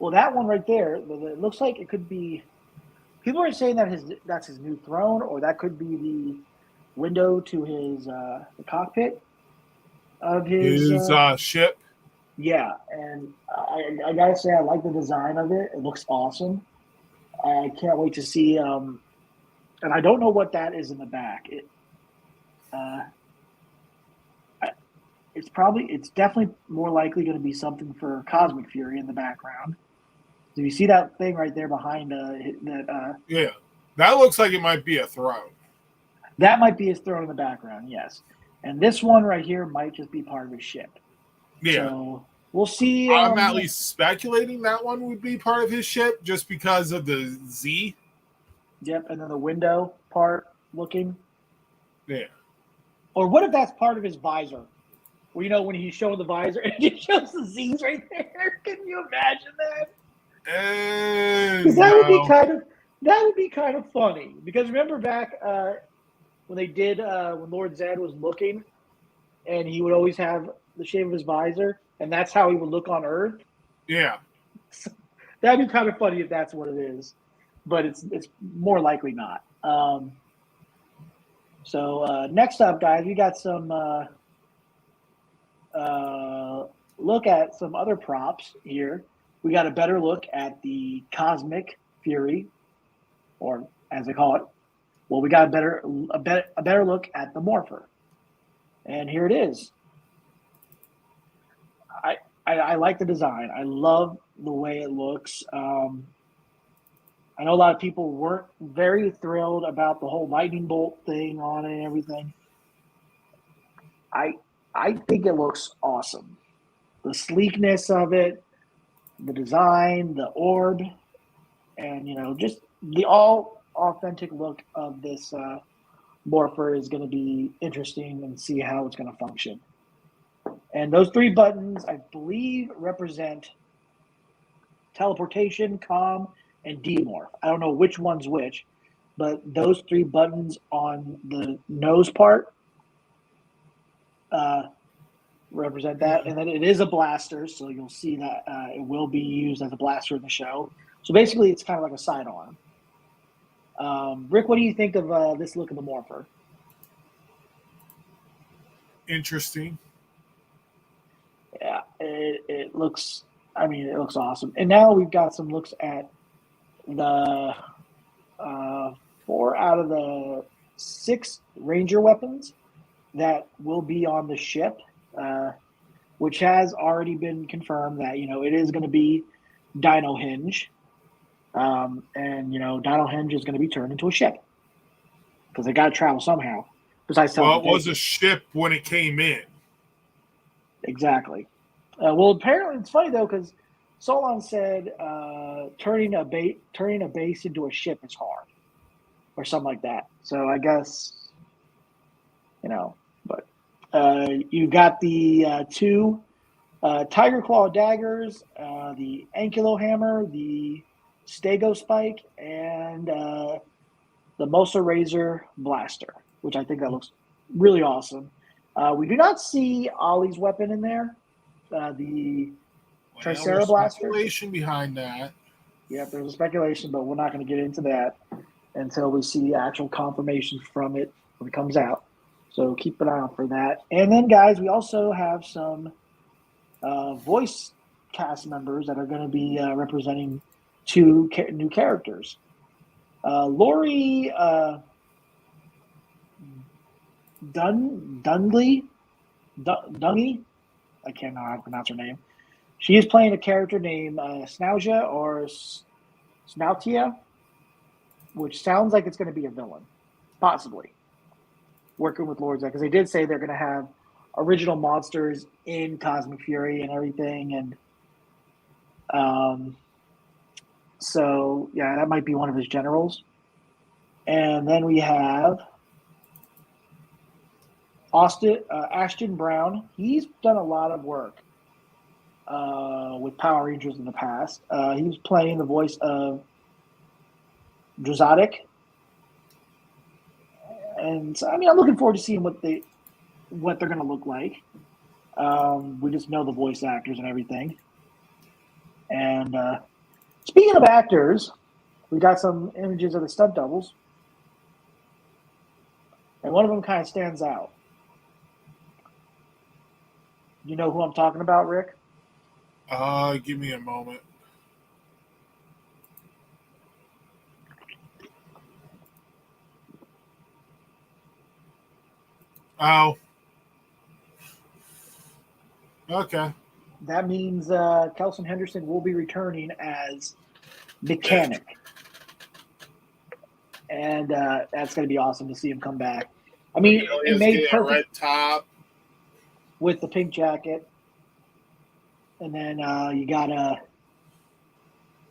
Well, that one right there, it looks like it could be. People are saying that that's his new throne, or that could be the window to his the cockpit of his. His ship. Yeah, and I gotta say I like the design of it. It looks awesome. I can't wait to see. And I don't know what that is in the back. Uh, it's definitely more likely going to be something for Cosmic Fury in the background. Do you see that thing right there behind that? Yeah, that looks like it might be a throne. That might be his throne in the background, yes. And this one right here might just be part of his ship. Yeah. So we'll see. I'm at least speculating that one would be part of his ship just because of the Z. Yep, and then the window part looking. Yeah. Or what if that's part of his visor? Well, when he's showing the visor and he shows the Z's right there. Can you imagine that? Because that would be kind of funny. Because remember back when they did when Lord Zed was looking, and he would always have the shape of his visor, and that's how he would look on Earth. Yeah, that'd be kind of funny if that's what it is, but it's more likely not. So next up, guys, we got some look at some other props here. We got a better look at the Cosmic Fury, or as they call it. Well, we got a better look at the Morpher, and here it is. I like the design. I love the way it looks. I know a lot of people weren't very thrilled about the whole lightning bolt thing on it and everything. I think it looks awesome. The sleekness of it, the design, the orb, and just the all authentic look of this Morpher is going to be interesting and see how it's going to function. And those three buttons, I believe, represent teleportation, comm, and demorph. I don't know which one's which, but those three buttons on the nose part represent that. And then it is a blaster, so you'll see that it will be used as a blaster in the show. So basically, it's kind of like a sidearm. Rick, what do you think of this look of the Morpher? Interesting. Yeah, it looks. I mean, it looks awesome. And now we've got some looks at the 4 out of the 6 Ranger weapons that will be on the ship, which has already been confirmed that it is going to be Dino Hinge, and Dino Hinge is going to be turned into a ship because they got to travel somehow. Besides, well, it was a ship when it came in. Exactly. Well, apparently it's funny though because Solon said turning a base into a ship is hard, or something like that. So I guess but you got the 2 Tiger Claw daggers, the Ankylo hammer, the Stego spike, and the Mosa Razor blaster, which I think that looks really awesome. We do not see Ollie's weapon in there. The Tricera blaster. Speculation behind that. Yeah, there's a speculation, but we're not going to get into that until we see actual confirmation from it when it comes out. So keep an eye out for that. And then, guys, we also have some voice cast members that are going to be representing 2 new characters. Lori Dungy, I can't know how to pronounce her name. She is playing a character named Snauja or Snautia, which sounds like it's going to be a villain, possibly, working with Lord Zed, because they did say they're going to have original monsters in Cosmic Fury and everything, and so yeah, that might be one of his generals. And then we have Ashton Brown. He's done a lot of work with Power Rangers in the past. He was playing the voice of Drozodic. And so, I'm looking forward to seeing what they're going to look like. We just know the voice actors and everything. And Speaking of actors, we got some images of the stunt doubles, and one of them kind of stands out. You know who I'm talking about, Rick? Give me a moment. Oh. Okay. That means Kelson Henderson will be returning as Mechanic. And that's going to be awesome to see him come back. I mean, it made perfect red top with the pink jacket. And then you got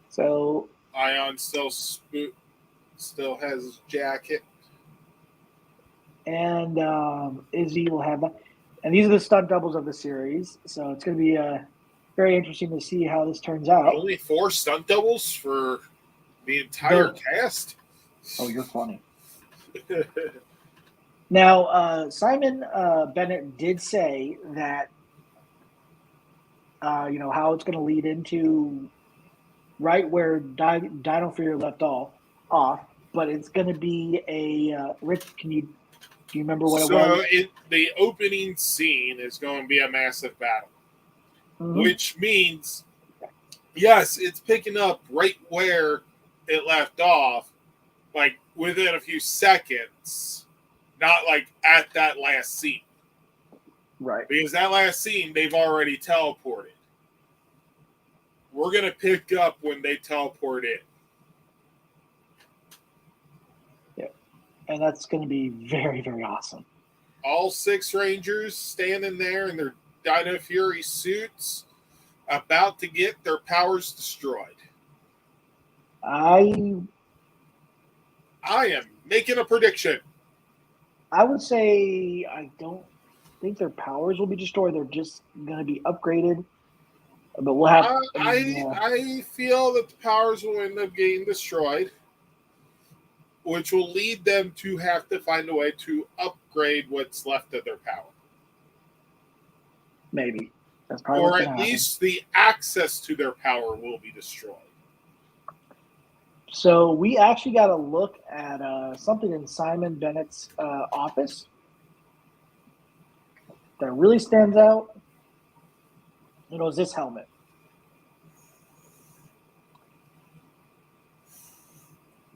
so Ion still has his jacket. And Izzy will have, and these are the stunt doubles of the series. So it's going to be very interesting to see how this turns out. Only 4 stunt doubles for the entire cast. Oh, you're funny. Now, Simon Bennett did say that, how it's going to lead into right where Dino Fear left off, but it's going to be a Rick. Do you remember what it was? So the opening scene is going to be a massive battle, which means, yes, it's picking up right where it left off, like within a few seconds, not like at that last scene. Right. Because that last scene, they've already teleported. We're going to pick up when they teleport in. Yeah. And that's going to be very, very awesome. All 6 Rangers standing there in their Dino Fury suits, about to get their powers destroyed. I am making a prediction. I would say I don't think their powers will be destroyed. They're just going to be upgraded. But we'll have. I feel that the powers will end up getting destroyed, which will lead them to have to find a way to upgrade what's left of their power. Maybe. That's probably or at least the access to their power will be destroyed. So we actually got a look at something in Simon Bennett's office that really stands out. It was this helmet.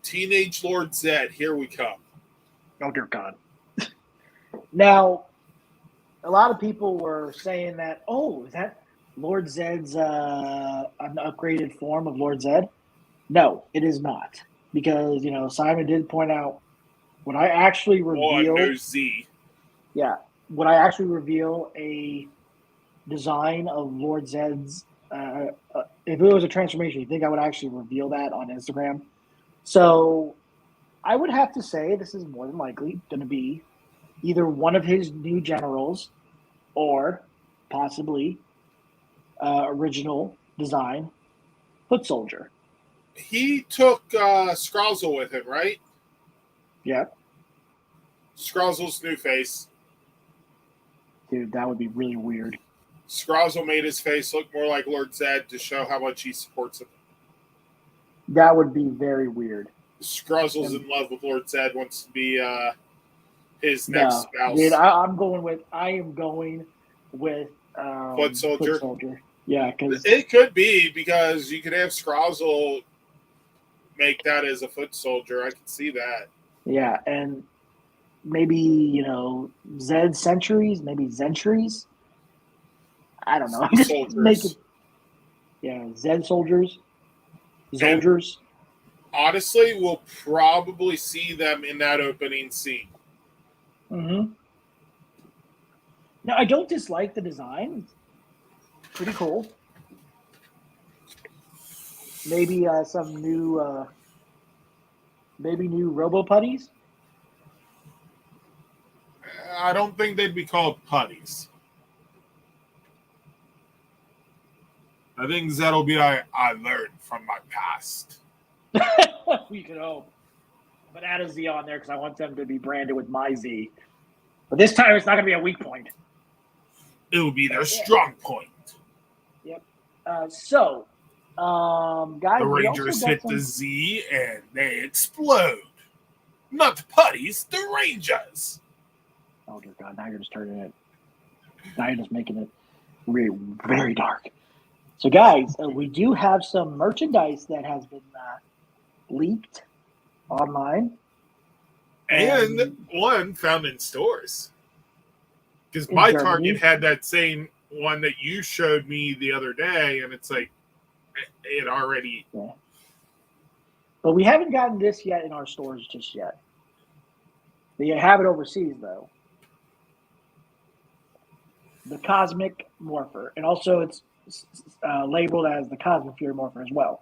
Teenage Lord Zed, here we come. Oh, dear God. Now, a lot of people were saying that, is that Lord Zed's an upgraded form of Lord Zed? No, it is not. Because, Simon did point out when I actually reveal... no Z. Yeah. When I actually reveal a design of Lord Zed's... if it was a transformation, you think I would actually reveal that on Instagram? So I would have to say this is more than likely going to be either one of his new generals or possibly original design foot soldier. He took Scrozzle with him, right? Yeah. Scrozzle's new face. Dude, that would be really weird. Scrozzle made his face look more like Lord Zed to show how much he supports him. That would be very weird. Scrozzle's in love with Lord Zed, wants to be his next spouse. Dude, I am going with Foot Soldier. Yeah, because it could be because you could have Scrozzle make that as a foot soldier. I can see that. Yeah, and maybe Zed Centuries, maybe Zentries. I don't know. Soldiers. Zed soldiers. Soldiers. Honestly, we'll probably see them in that opening scene. Mm-hmm. Now, I don't dislike the design. It's pretty cool. Maybe some new, new Robo Putties. I don't think they'd be called putties. I think Zed'll be like, I learned from my past. We could hope. But add a Z on there because I want them to be branded with my Z. But this time it's not going to be a weak point. It will be their strong point. Yep. So Guys, The we also Rangers got hit some. the Z and they explode. Not the putties, the Rangers. Oh dear God! Now you're just turning it. Now you're just making it really very dark. So, guys, we do have some merchandise that has been leaked online, And one found in stores. Because in my Germany. Target had that same one that you showed me the other day, and it's like it already. Yeah. But we haven't gotten this yet in our stores just yet. They have it overseas though. The Cosmic Morpher, and also it's labeled as the Cosmic Fury Morpher as well.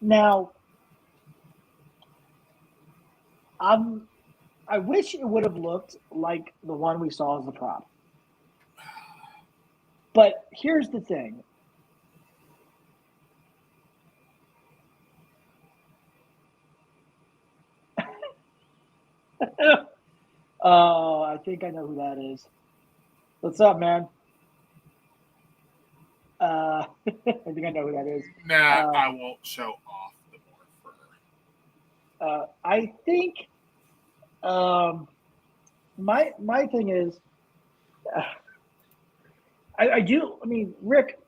Now, I wish it would have looked like the one we saw as the prop. But here's the thing. Oh, I think I know who that is. What's up, man? I think I know who that is. Nah, I won't show off the Morpher. I think my thing is, I do. I mean, Rick,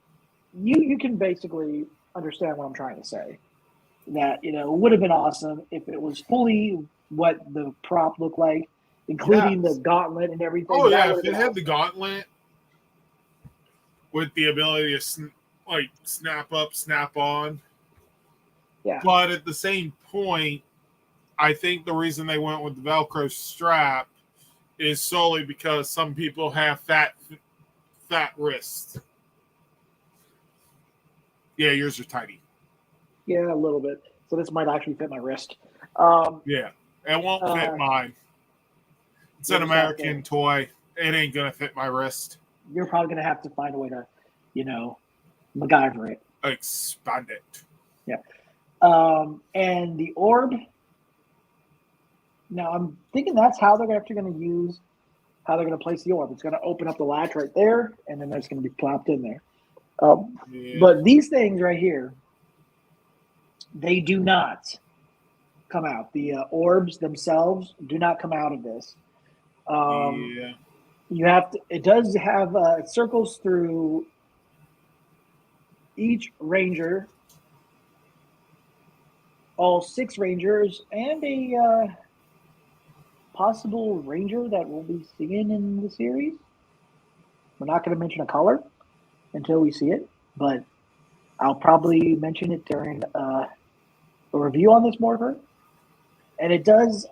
you can basically understand what I'm trying to say. That it would have been awesome if it was fully what the prop looked like, including the gauntlet and everything. Oh That yeah, would if have it been had awesome. the gauntlet with the ability to snap up, snap on. Yeah. But at the same point, I think the reason they went with the Velcro strap is solely because some people have fat wrists. Yeah, yours are tiny. Yeah, a little bit. So this might actually fit my wrist. Yeah, it won't fit mine. It's an American toy. It ain't gonna fit my wrist. You're probably gonna have to find a way to, MacGyver it. Expand it. Yeah. And the orb. Now I'm thinking that's how they're actually going to place the orb. It's going to open up the latch right there, and then that's going to be plopped in there. But these things right here, they do not come out. The orbs themselves do not come out of this. You have to. It does have it circles through each ranger, all 6 rangers, and a possible ranger that we'll be seeing in the series. We're not going to mention a color until we see it, but I'll probably mention it during a review on this Morpher. And it does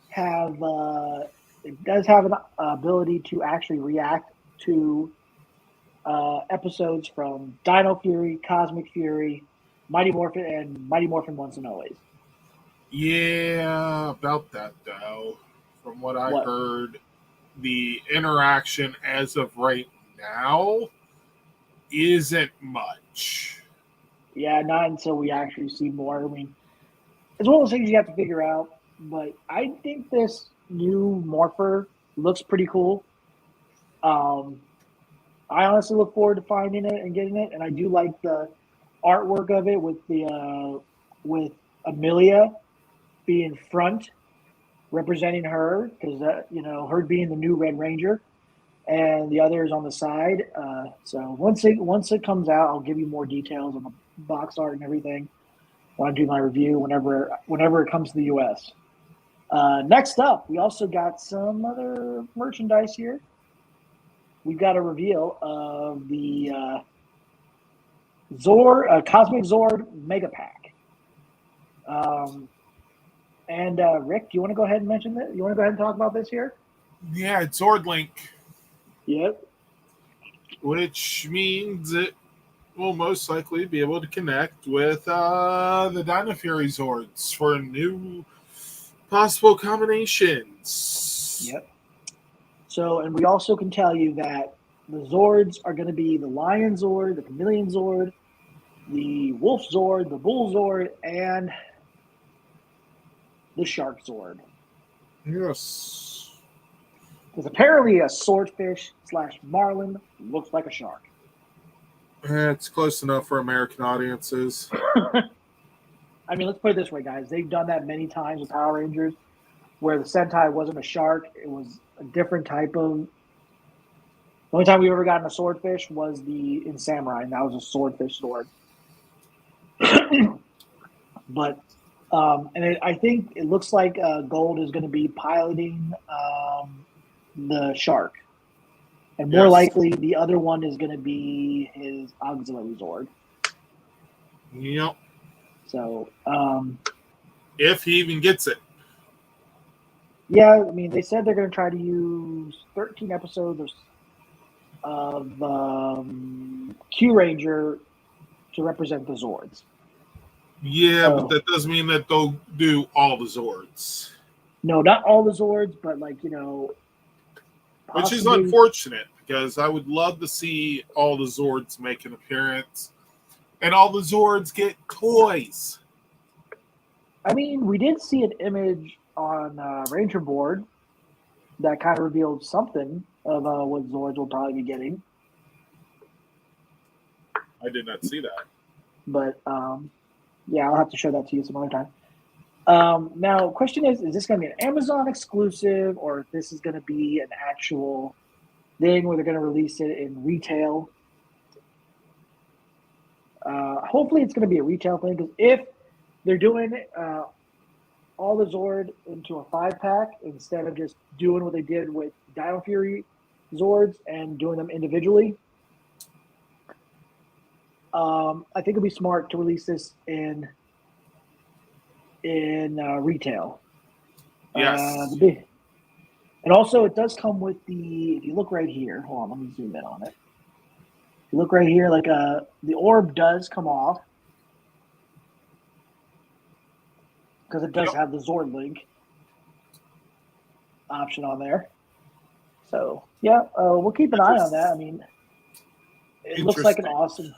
have an ability to actually react to episodes from Dino Fury, Cosmic Fury, Mighty Morphin, and Mighty Morphin Once and Always. Yeah, about that though. From what I heard, the interaction as of right now isn't much. Yeah, not until we actually see more. I mean, it's one of those things you have to figure out, but I think this new Morpher looks pretty cool. I honestly look forward to finding it and getting it, and I do like the artwork of it with Amelia being front, representing her, because her being the new Red Ranger, and the others on the side. So once it comes out, I'll give you more details on the box art and everything when I do my review whenever it comes to the U.S. Next up, we also got some other merchandise here. We've got a reveal of the Cosmic Zord Mega Pack. And Rick, do you want to go ahead and mention that? You want to go ahead and talk about this here? Yeah, it's Zord Link. Yep. Which means it will most likely be able to connect with the Dino Fury Zords for new possible combinations. Yep. So, and we also can tell you that the Zords are going to be the Lion Zord, the Chameleon Zord, the Wolf Zord, the Bull Zord, and the Shark Zord. Yes. Because apparently a swordfish / marlin looks like a shark. It's close enough for American audiences. I mean, let's put it this way, guys. They've done that many times with Power Rangers, where the Sentai wasn't a shark; it was a different type of. The only time we ever got in a swordfish was in Samurai, and that was a swordfish sword. But I think it looks like Gold is going to be piloting the shark, and more Yes. likely the other one is going to be his auxiliary Zord. Yep. So, if he even gets it. yeah, I mean, they said they're going to try to use 13 episodes of Q Ranger to represent the Zords. Yeah, but that doesn't mean that they'll do all the Zords. No, not all the Zords, but which is unfortunate because I would love to see all the Zords make an appearance and all the Zords get toys. I mean, we did see an image on Ranger Board that kind of revealed something of what Zords will probably be getting. I did not see that. But, yeah, I'll have to show that to you some other time. Now, question is this going to be an Amazon exclusive, or if this is going to be an actual thing where they're going to release it in retail? Hopefully it's going to be a retail thing, because if they're doing all the Zord into a 5-pack instead of just doing what they did with Dino Fury Zords and doing them individually, I think it'd be smart to release this in retail. Yes. And also, it does come with if you look right here, hold on, let me zoom in on it. If you look right here, the orb does come off, because it does have the Zord Link option on there. So, we'll keep an eye on that. I mean, it looks like an awesome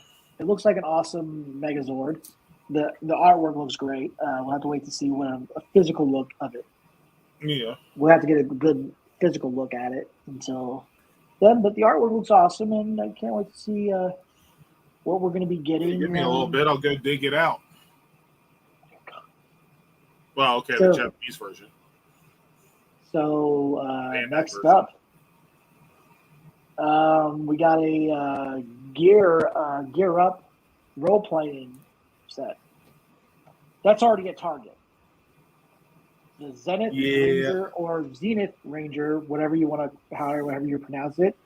Megazord. The artwork looks great. We'll have to wait to see a physical look of it. Yeah. We'll have to get a good physical look at it until then. But the artwork looks awesome, and I can't wait to see what we're going to be getting. Give me a little bit. I'll go dig it out. Well, okay, the Japanese version. So next up, we got a Gear Up role-playing set. That's already at Target. The Zenith Ranger or Zenith Ranger, however you pronounce it,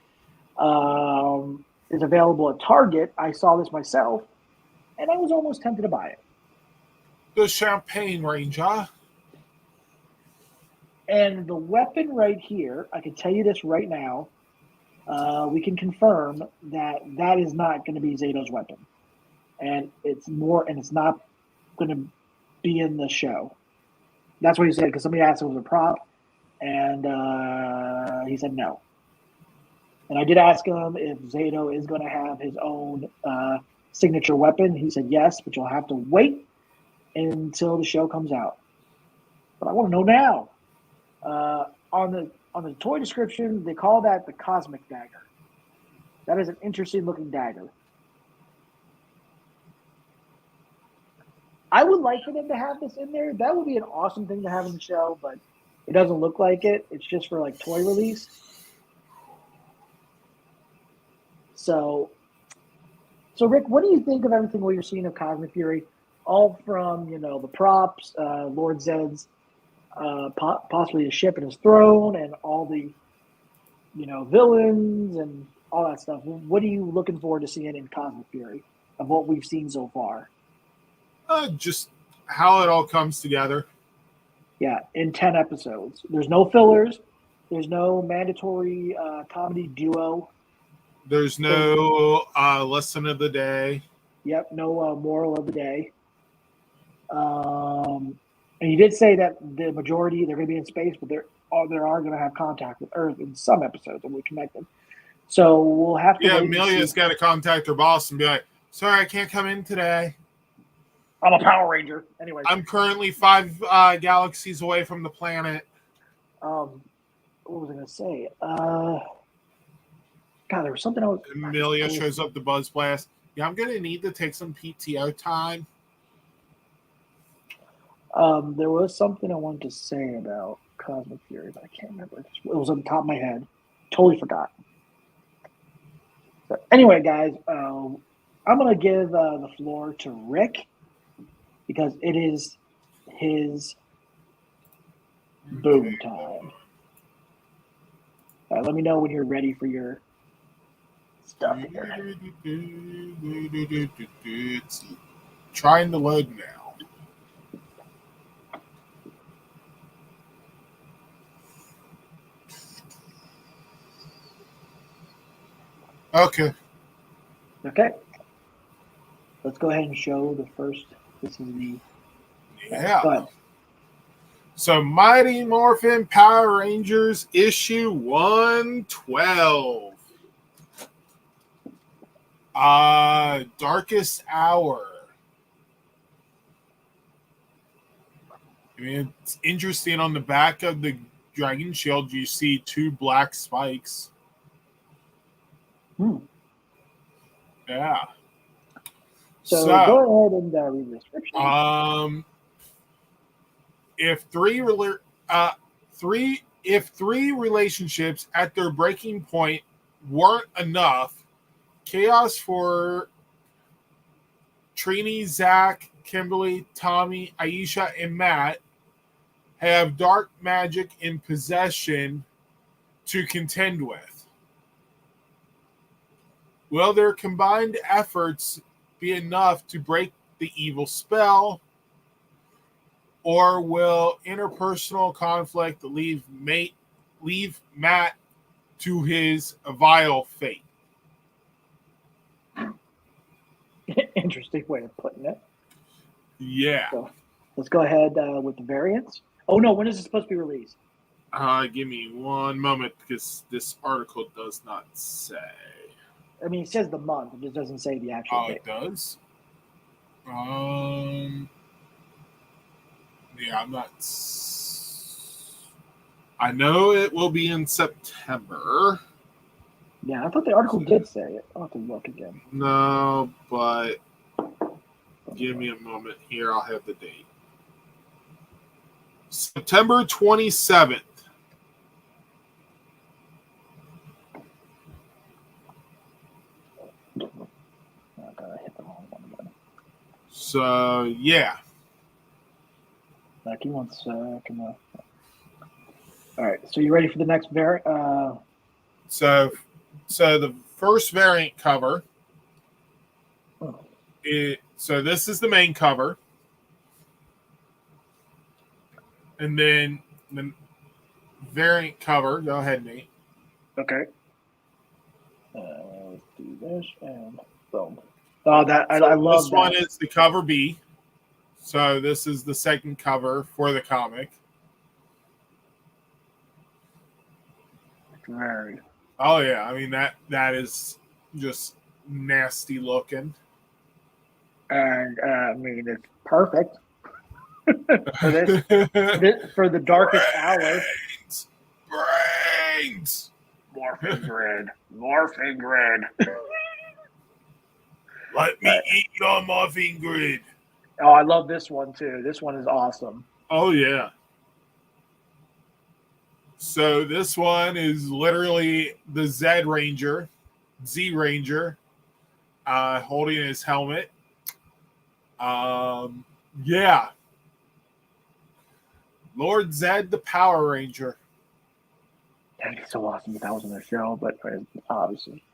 is available at Target. I saw this myself, and I was almost tempted to buy it. The Champagne Ranger. And the weapon right here, I can tell you this right now, we can confirm that is not going to be Zato's weapon. And it's not going to be in the show. That's what he said, because somebody asked if it was a prop, and he said no. And I did ask him if Zato is going to have his own signature weapon. He said yes, but you'll have to wait until the show comes out. But I want to know now. On the toy description, they call that the Cosmic Dagger. That is an interesting looking dagger. I would like for them to have this in there. That would be an awesome thing to have in the show, but it doesn't look like it. It's just for toy release. So Rick, what do you think of everything what you're seeing of Cosmic Fury? All from the props, Lord Zed's possibly his ship and his throne, and all the villains and all that stuff. What are you looking forward to seeing in Cosmic Fury of what we've seen so far? Just how it all comes together. Yeah, in 10 episodes. There's no fillers. There's no mandatory comedy duo. There's no lesson of the day. Yep, no moral of the day. And you did say that the majority, they're going to be in space, but they are going to have contact with Earth in some episodes, and we're connected. So we'll have to wait. Amelia's got to contact her boss and be like, sorry, I can't come in today. I'm a Power Ranger. Anyway. I'm currently 5 galaxies away from the planet. What was I going to say? God, there was something I was. Amelia shows up to Buzz Blast. Yeah, I'm going to need to take some PTO time. There was something I wanted to say about Cosmic Fury, but I can't remember. It was on the top of my head. Totally forgot. So anyway, guys, I'm going to give the floor to Rick because it is his boom time. Let me know when you're ready for your stuff here. It's trying to load now. Okay. Let's go ahead and show the first. This is the. Yeah. So Mighty Morphin Power Rangers issue 112. Darkest Hour. I mean, it's interesting. On the back of the Dragon Shield, you see 2 black spikes. Yeah. So go ahead and read the description. If three relationships at their breaking point weren't enough, chaos for Trini, Zach, Kimberly, Tommy, Aisha, and Matt have dark magic in possession to contend with. Will their combined efforts be enough to break the evil spell, or will interpersonal conflict leave Matt to his vile fate? Interesting way of putting it. Yeah. So let's go ahead with the variants. Oh no, when is it supposed to be released? Give me one moment because this article does not say. I mean, it says the month. It just doesn't say the actual date. It does? Yeah, I'm not. I know it will be in September. Yeah, I thought the article did say it. I'll have to look again. No, but give me a moment here. I'll have the date. September 27th. I hit the wrong one again. So, yeah. Back in 1 second. All right, so you ready for the next variant? So the first variant cover. So this is the main cover. And then the variant cover. Go ahead, Nate. Okay. Let's do this and boom. Oh, I love this that. one is the cover B. So this is the second cover for the comic. Very. Oh yeah, I mean that is just nasty looking. And I mean it's perfect for this for the darkest hour. Brains. Morphin grid. Let me eat your Morphin grid. Oh, I love this one too. This one is awesome. Oh yeah. So this one is literally the Z Ranger, holding his helmet. Yeah. Lord Zed, the Power Ranger. That'd be so awesome if that was in the show, but obviously.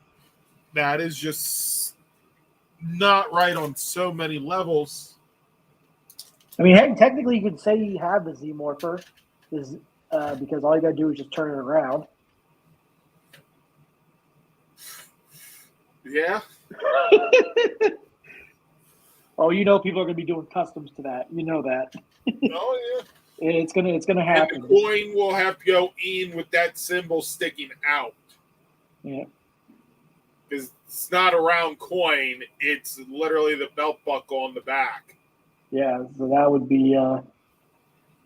That is just not right on so many levels. I mean, hey, technically you could say you have the Z Morpher, because all you gotta do is just turn it around. Yeah. Oh, you know people are gonna be doing customs to that. You know that. Oh yeah. It's gonna happen. And the coin will have to go in with that symbol sticking out. Yeah. Because it's not a round coin; it's literally the belt buckle on the back. Yeah, so that would be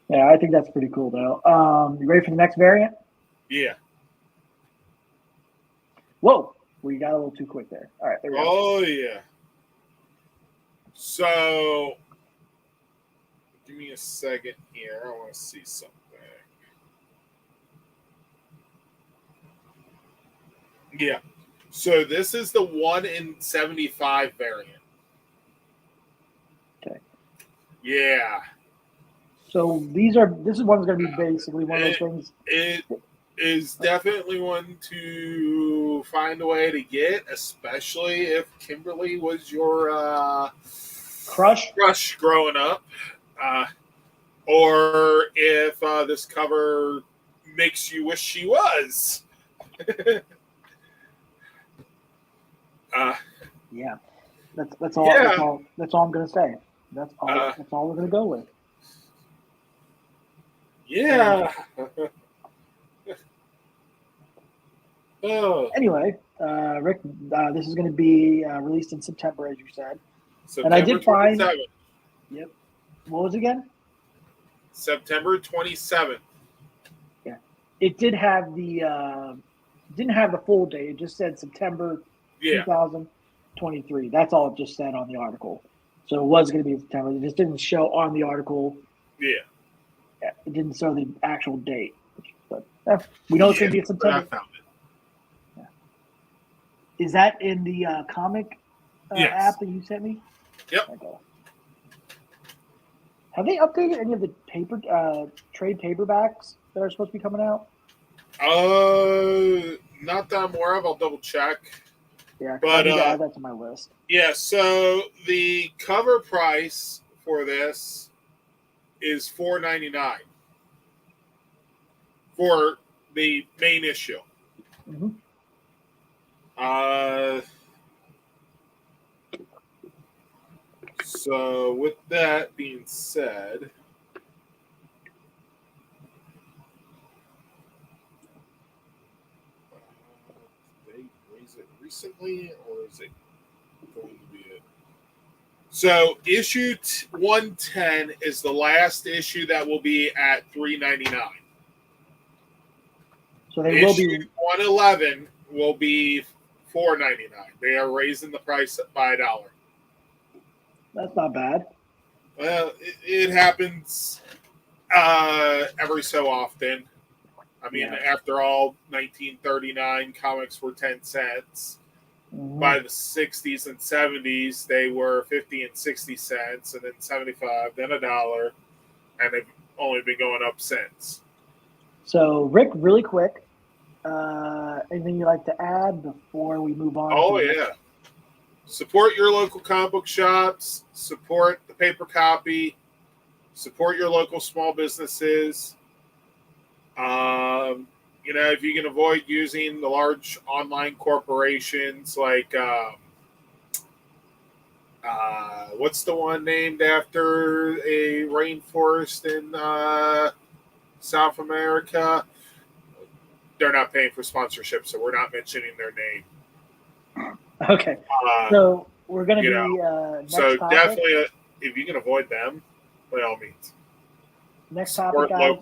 Yeah, I think that's pretty cool, though. You ready for the next variant? Yeah. Whoa, we got a little too quick there. All right, there we go. Oh, yeah. So, give me a second here. I want to see something. Yeah. So, this is the 1 in 75 variant. Okay. Yeah. So this is one's going to be basically one of those things. It is definitely one to find a way to get, especially if Kimberly was your Crush growing up, or if this cover makes you wish she was. Yeah, that's all. Yeah. That's all I'm going to say. That's all we're going to go with. Yeah. Oh. Anyway, Rick, this is going to be released in September, as you said. September, and I did find. Yep. What was it again? September 27th. Yeah, it did have didn't have the full date. It just said September 2023. That's all it just said on the article. So it was going to be in September. It just didn't show on the article. Yeah. It didn't show the actual date. But we know it's going to be in September. I found it. Is that in the comic app that you sent me? Yep. Okay. Have they updated any of the trade paperbacks that are supposed to be coming out? Not that I'm aware of. I'll double check. Yeah, but I need to add that to my list. Yeah, so the cover price for this is $4.99 for the main issue. Mm-hmm. So with that being said, did they raise it recently, or is it going to be it? So issue 110 is the last issue that will be at $3.99. So they issue will be 111 will be $4.99. They are raising the price by $1. That's not bad. Well, it happens every so often. I mean, after all, 1939 comics were 10 cents. Mm-hmm. By the 60s and 70s, they were 50 and 60 cents, and then 75, then $1, and they've only been going up since. So, Rick, really quick, anything you'd like to add before we move on? Oh, yeah. Support your local comic book shops. Support the paper copy. Support your local small businesses. If you can avoid using the large online corporations like what's the one named after a rainforest in South America? They're not paying for sponsorship, so we're not mentioning their name. Okay. So we're going to be next so topic. Definitely, if you can avoid them, by all means. Next topic, guys.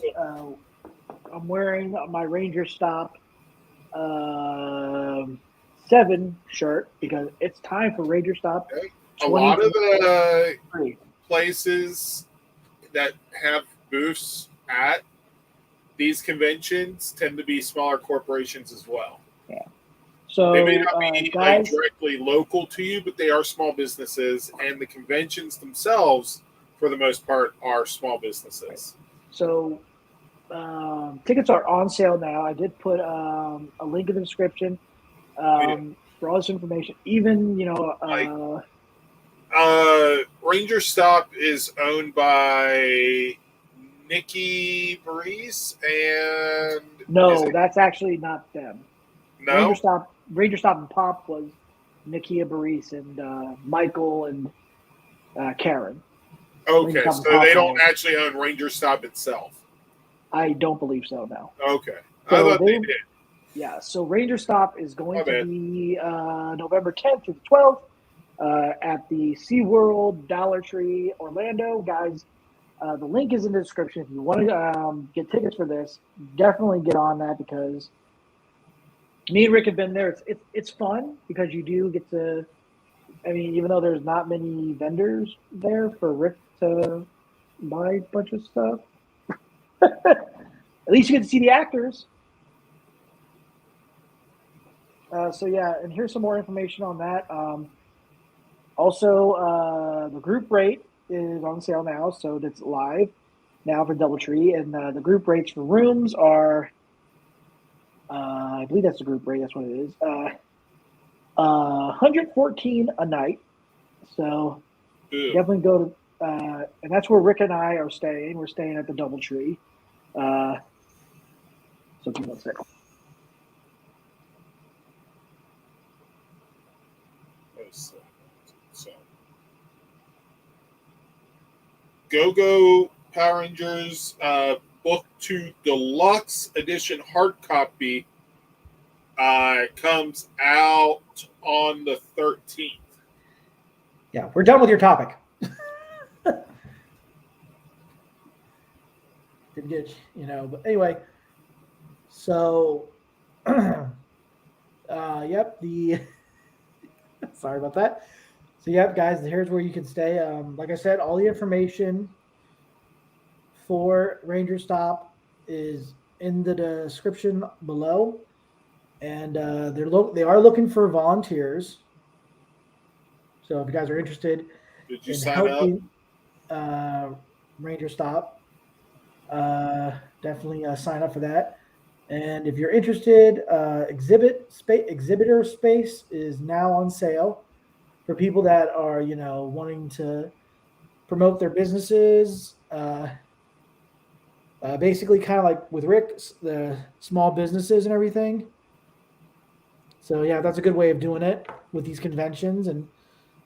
I'm wearing my Ranger Stop 7 shirt because it's time for Ranger Stop. Okay. A lot of the places that have booths at these conventions tend to be smaller corporations as well. Yeah. So they may not be guys, directly local to you, but they are small businesses, and the conventions themselves, for the most part, are small businesses. So tickets are on sale now. I did put a link in the description for all this information. Even Ranger Stop is owned by Nikki Barice, and no, that's actually not them. No, Ranger Stop and Pop was Nikia Barice and Michael and Karen. Okay, so they don't actually own Ranger Stop itself. I don't believe so. No. Okay, so I thought they did. Yeah, so Ranger Stop is going to be November 10th through the 12th at the SeaWorld Dollar Tree Orlando. Guys, The link is in the description. If you want to get tickets for this, definitely get on that because me and Rick have been there. It's fun because you do get to. I mean, even though there's not many vendors there for Rick to buy a bunch of stuff, at least you get to see the actors. So yeah, and here's some more information on that. Also, the group rate is on sale now, so that's live now for DoubleTree, and the group rates for rooms are, I believe that's the group rate. That's what it is. 114 a night. So definitely go to, and that's where Rick and I are staying. We're staying at the DoubleTree. So give me 1 second. So, Go Power Rangers Book 2 Deluxe Edition hard copy comes out on the 13th. Yeah, we're done with your topic. Didn't get, but anyway. So, yep, sorry about that. So, yep, guys, here's where you can stay. Like I said, all the information for Ranger Stop is in the description below, and they are looking for volunteers. So, if you guys are interested Did you in sign helping Ranger Stop, definitely sign up for that. And if you're interested, exhibitor space is now on sale for people that are, wanting to promote their businesses. Basically, kind of like with Rick, the small businesses and everything. So yeah, that's a good way of doing it with these conventions. And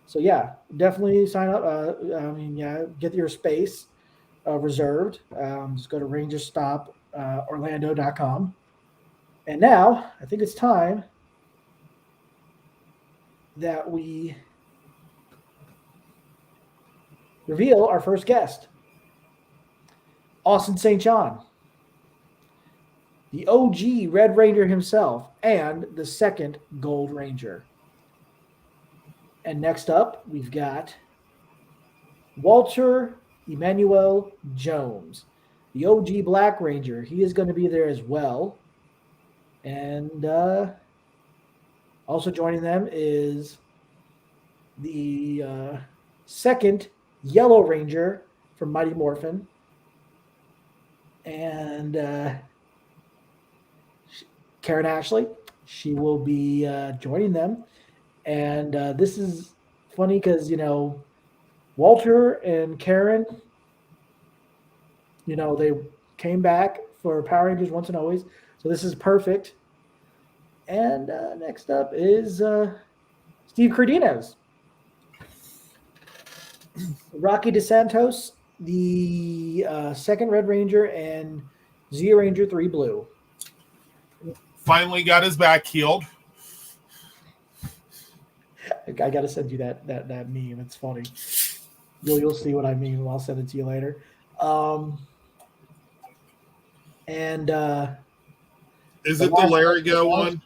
so yeah, definitely sign up. Get your space reserved. Just go to rangerstop.orlando.com. And now I think it's time that we reveal our first guest, Austin St. John, the OG Red Ranger himself, and the second Gold Ranger. And next up, we've got Walter Emmanuel Jones, the OG Black Ranger. He is going to be there as well. And also joining them is the second Yellow Ranger from Mighty Morphin. And Karen Ashley, she will be joining them. And this is funny because, Walter and Karen, they came back for Power Rangers Once and Always. So this is perfect. And next up is Steve Cardenas. Rocky DeSantos, the second Red Ranger, and Z Ranger 3 Blue. Finally got his back healed. I got to send you that meme. It's funny. You'll see what I mean. I'll send it to you later. And is it the Larigo one?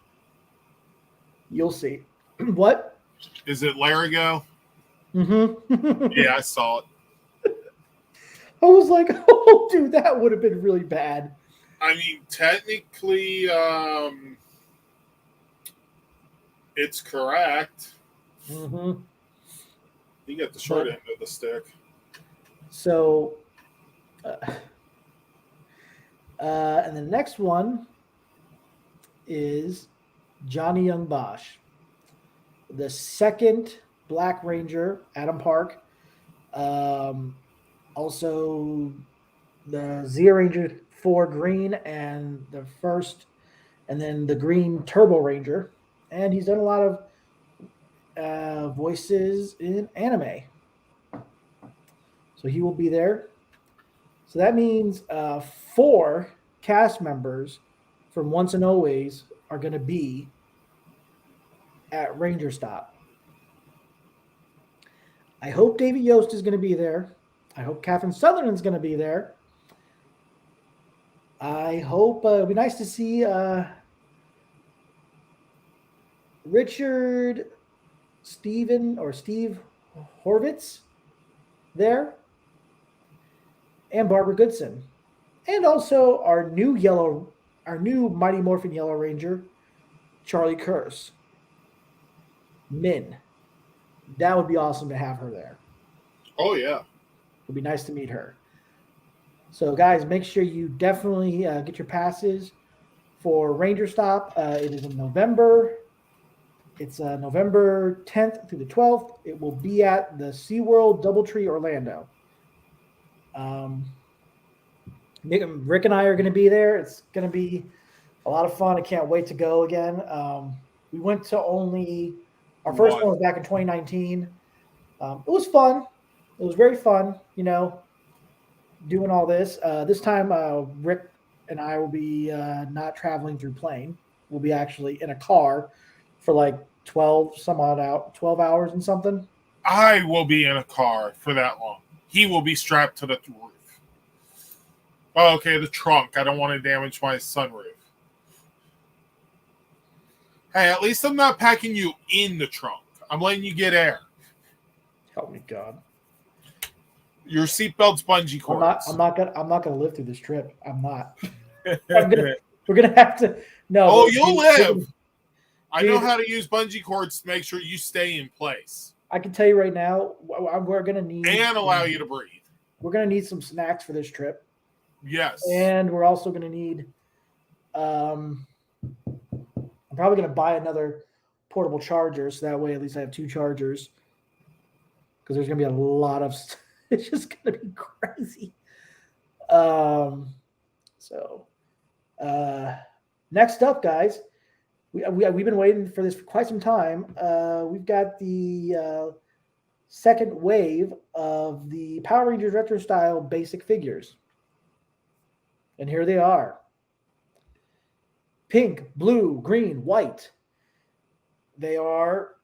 You'll see. What? Is it Larigo? Mm-hmm. Yeah, I saw it. I was like, oh, dude, that would have been really bad. I mean, technically, it's correct. Mm-hmm. You get the short end of the stick. So, and the next one is Johnny Young Bosch, the second Black Ranger, Adam Park. Also, the Z Ranger 4 Green and the first, and then the Green Turbo Ranger. And he's done a lot of voices in anime. So he will be there. So that means 4 cast members from Once and Always are going to be at Ranger Stop. I hope David Yost is going to be there. I hope Catherine Sutherland's going to be there. I hope it'd be nice to see Richard Steve Horvitz there, and Barbara Goodson, and also our new Mighty Morphin Yellow Ranger, Charlie Curse. Min. That would be awesome to have her there. Oh yeah. It'd be nice to meet her. So, guys, make sure you definitely get your passes for Ranger Stop. It is in November. It's November 10th through the 12th. It will be at the SeaWorld Doubletree Orlando. Rick and I are going to be there. It's going to be a lot of fun. I can't wait to go again. We went to our first one was back in 2019. It was fun. It was very fun, doing all this. This time, Rick and I will be not traveling through plane. We'll be actually in a car for like 12 hours and something. I will be in a car for that long. He will be strapped to the roof. Oh, okay, the trunk. I don't want to damage my sunroof. Hey, at least I'm not packing you in the trunk. I'm letting you get air. Help me, God. Your seatbelt's bungee cords. I'm not gonna live through this trip. I'm not. We're gonna have to. No. Oh, you'll live. I know how to use bungee cords to make sure you stay in place. I can tell you right now, we're gonna need and allow you to breathe. We're gonna need some snacks for this trip. Yes. And we're also gonna need. I'm probably gonna buy another portable charger, so that way at least I have 2 chargers. Because there's gonna be a lot of. It's just gonna be crazy. Next up, guys, we've been waiting for this for quite some time. We've got the second wave of the Power Rangers retro style basic figures, and here they are: pink, blue, green, white. They are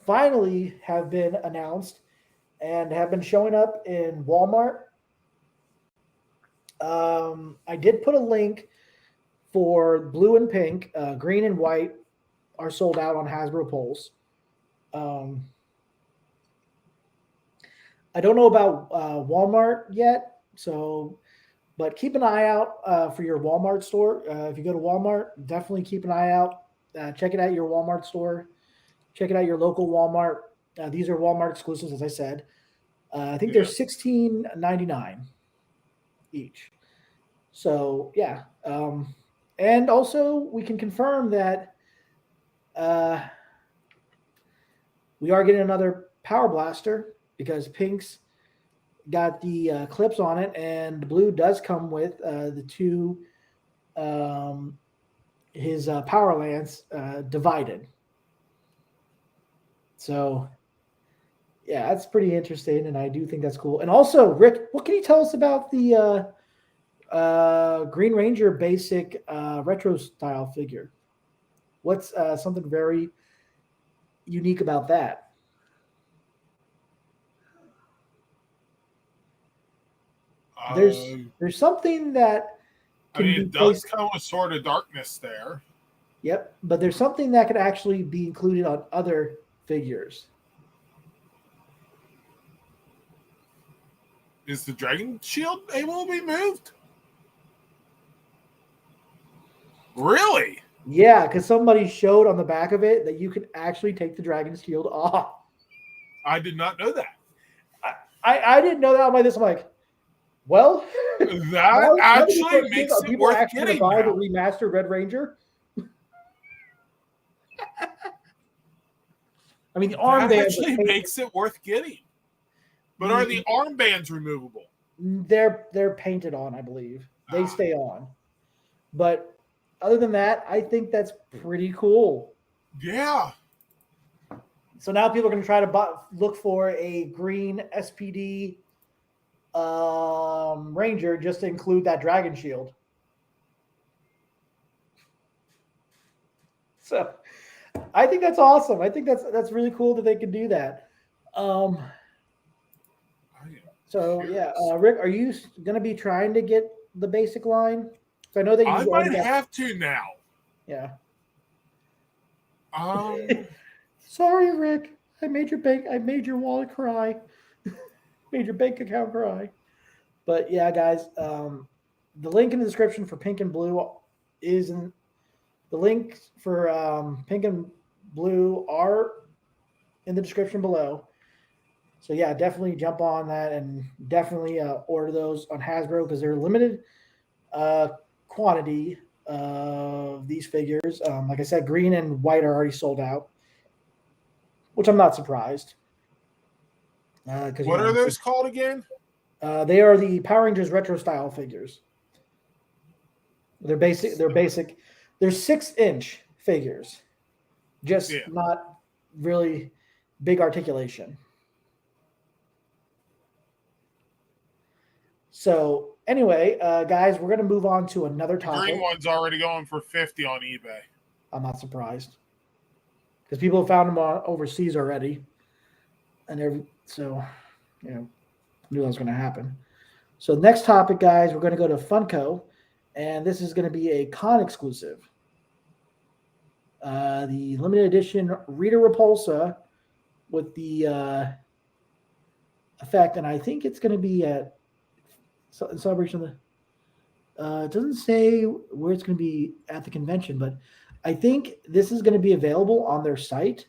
finally have been announced and have been showing up in Walmart. I did put a link for blue and pink. Green and white are sold out on Hasbro Pulse. I don't know about Walmart yet, but keep an eye out for your Walmart store. If you go to Walmart, definitely keep an eye out. Check it out your Walmart store. Check it out your local Walmart. These are Walmart exclusives, as I said. I think they're $16.99 each. So yeah, and also we can confirm that we are getting another Power Blaster because Pink's got the clips on it, and Blue does come with the 2 his Power Lance divided. So, yeah, that's pretty interesting, and I do think that's cool. And also, Rick, what can you tell us about the Green Ranger basic retro style figure? What's something very unique about that? There's something that can it does come with Sword of Darkness there. Yep, but there's something that could actually be included on other figures. Is the Dragon Shield able to be moved? Really? Yeah, because somebody showed on the back of it that you could actually take the Dragon Shield off. I did not know that. I didn't know that. I'm like, well, that actually makes it worth getting. Buy the remastered Red Ranger. I mean, the armband actually makes it worth getting. But are the armbands removable? They're painted on, I believe. They stay on. But other than that, I think that's pretty cool. Yeah. So now people are going to try to look for a green SPD Ranger just to include that Dragon Shield. So I think that's awesome. I think that's really cool that they can do that. So yeah, Cheers. Rick, are you going to be trying to get the basic line? So I know that I you already might got. have to now. Yeah. Um, Sorry, Rick. I made your bank. I made your wallet cry. Made your bank account cry. But yeah, guys, the link in the description for pink and blue is in the link for pink and blue are in the description below. So yeah, definitely jump on that and definitely order those on Hasbro because they're limited uh, quantity of these figures. Like I said, green and white are already sold out, which I'm not surprised because what are those called again? they are the Power Rangers retro style figures. They're basic. They're basic. They're 6-inch figures, just Yeah. not really big articulation. So anyway, guys, we're gonna move on to another The green topic. one's already going for 50 on eBay. I'm not surprised because people have found them overseas already, and so knew that was going to happen. So next topic, guys, we're going to go to Funko, and this is going to be a con exclusive. The limited edition Rita Repulsa with the effect, and I think it's going to be at celebration of the. It doesn't say where it's going to be at the convention, but I think this is going to be available on their site.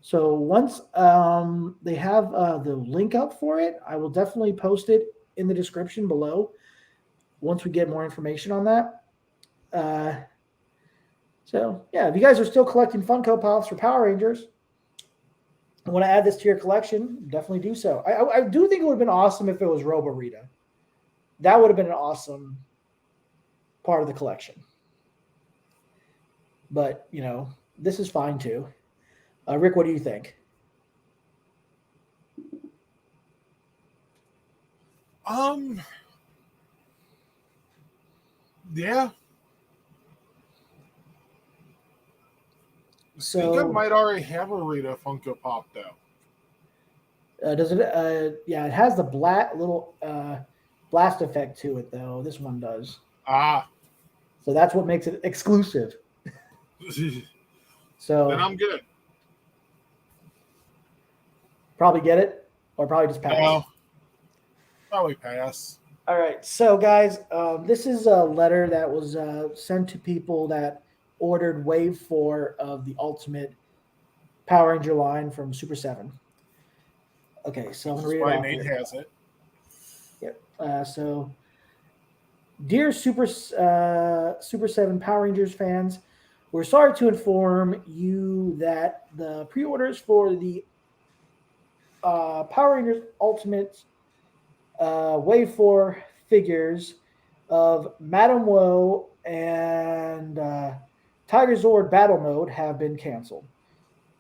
So once they have the link up for it, I will definitely post it in the description below once we get more information on that. So yeah, if you guys are still collecting Funko Pops for Power Rangers and want to add this to your collection, definitely do so. I do think it would have been awesome if it was Robo Rita. That would have been an awesome part of the collection. But this is fine too. Rick, what do you think? Um, yeah. I think I So might already have a Rita Funko Pop though. does it? Yeah, it has the little blast effect to it though. This one does. Ah, So that's what makes it exclusive. then So I'm good. probably get it or probably just pass. No, probably pass. All right. So guys, this is a letter that was sent to people that ordered Wave 4 of the Ultimate Power Ranger line from Super 7. Okay, so I'm going to read it Why off Nate here. has it. Yep. So, dear Super 7 Power Rangers fans, we're sorry to inform you that the pre-orders for the Power Rangers Ultimate Wave 4 figures of Madame Woe and Tiger Zord Battle Mode have been canceled.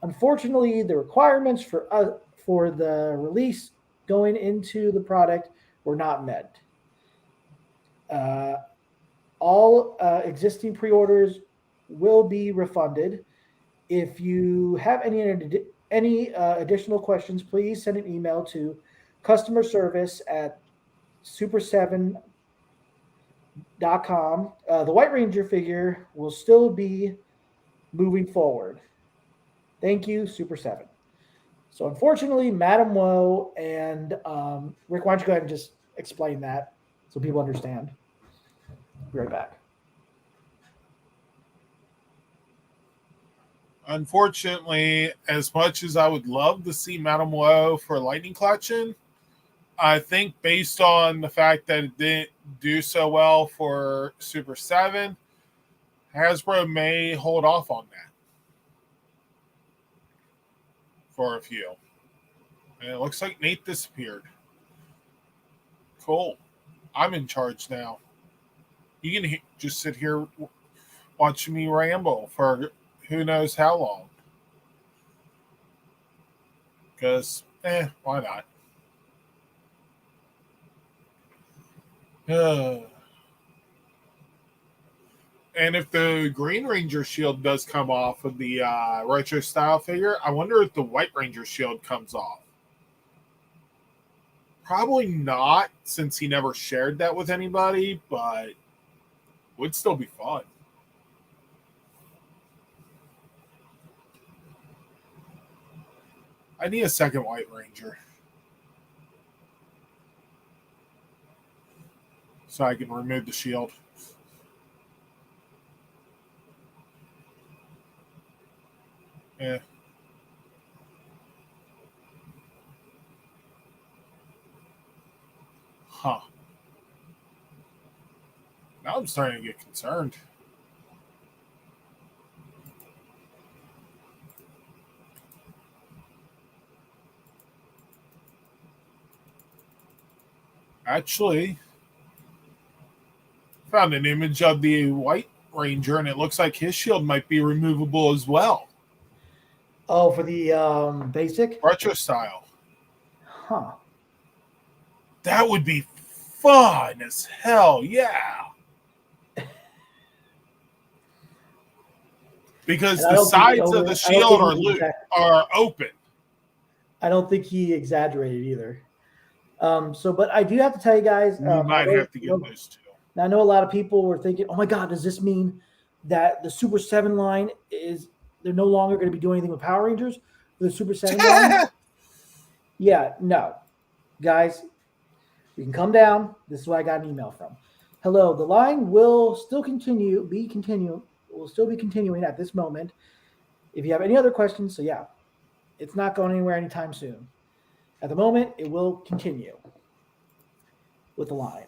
Unfortunately, the requirements for the release going into the product were not met. Uh, all existing pre-orders will be refunded. If you have any additional questions, please send an email to customer service at super7.com. The White Ranger figure will still be moving forward. Thank you, Super 7. So unfortunately, Madame Woe and Rick, why don't you go ahead and just explain that so people understand? Be right back. Unfortunately, as much as I would love to see Madame Woe for Lightning Collection, I think based on the fact that it didn't do so well for Super 7, Hasbro may hold off on that for a few. And it looks like Nate disappeared. Cool. I'm in charge now. You can just sit here watching me ramble for who knows how long. Because, why not? And if the Green Ranger shield does come off of the retro style figure, I wonder if the White Ranger shield comes off. Probably not, since he never shared that with anybody, but would still be fun. I need a second White Ranger so I can remove the shield. Yeah. Huh. Now I'm starting to get concerned. Actually, found an image of the White Ranger, and it looks like his shield might be removable as well. Oh, for the basic? Retro style. Huh. That would be fun as hell, yeah. Because the sides of the shield are open. I don't think he exaggerated either. But I do have to tell you guys, We might have to get those two. Now, I know a lot of people were thinking, "Oh my God, does this mean that the Super 7 line they're no longer going to be doing anything with Power Rangers for the Super 7 line?" Yeah, no, guys, we can come down. This is where I got an email from. Hello, the line will still will still be continuing at this moment. If you have any other questions, so yeah, it's not going anywhere anytime soon. At the moment, it will continue with the line.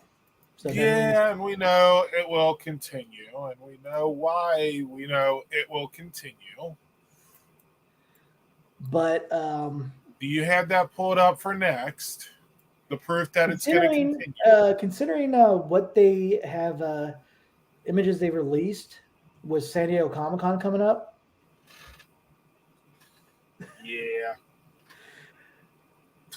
So yeah, and we know it will continue, and we know why we know it will continue. But do you have that pulled up for next? The proof that it's going to continue. Considering what they have, images they've released with San Diego Comic-Con coming up. Yeah.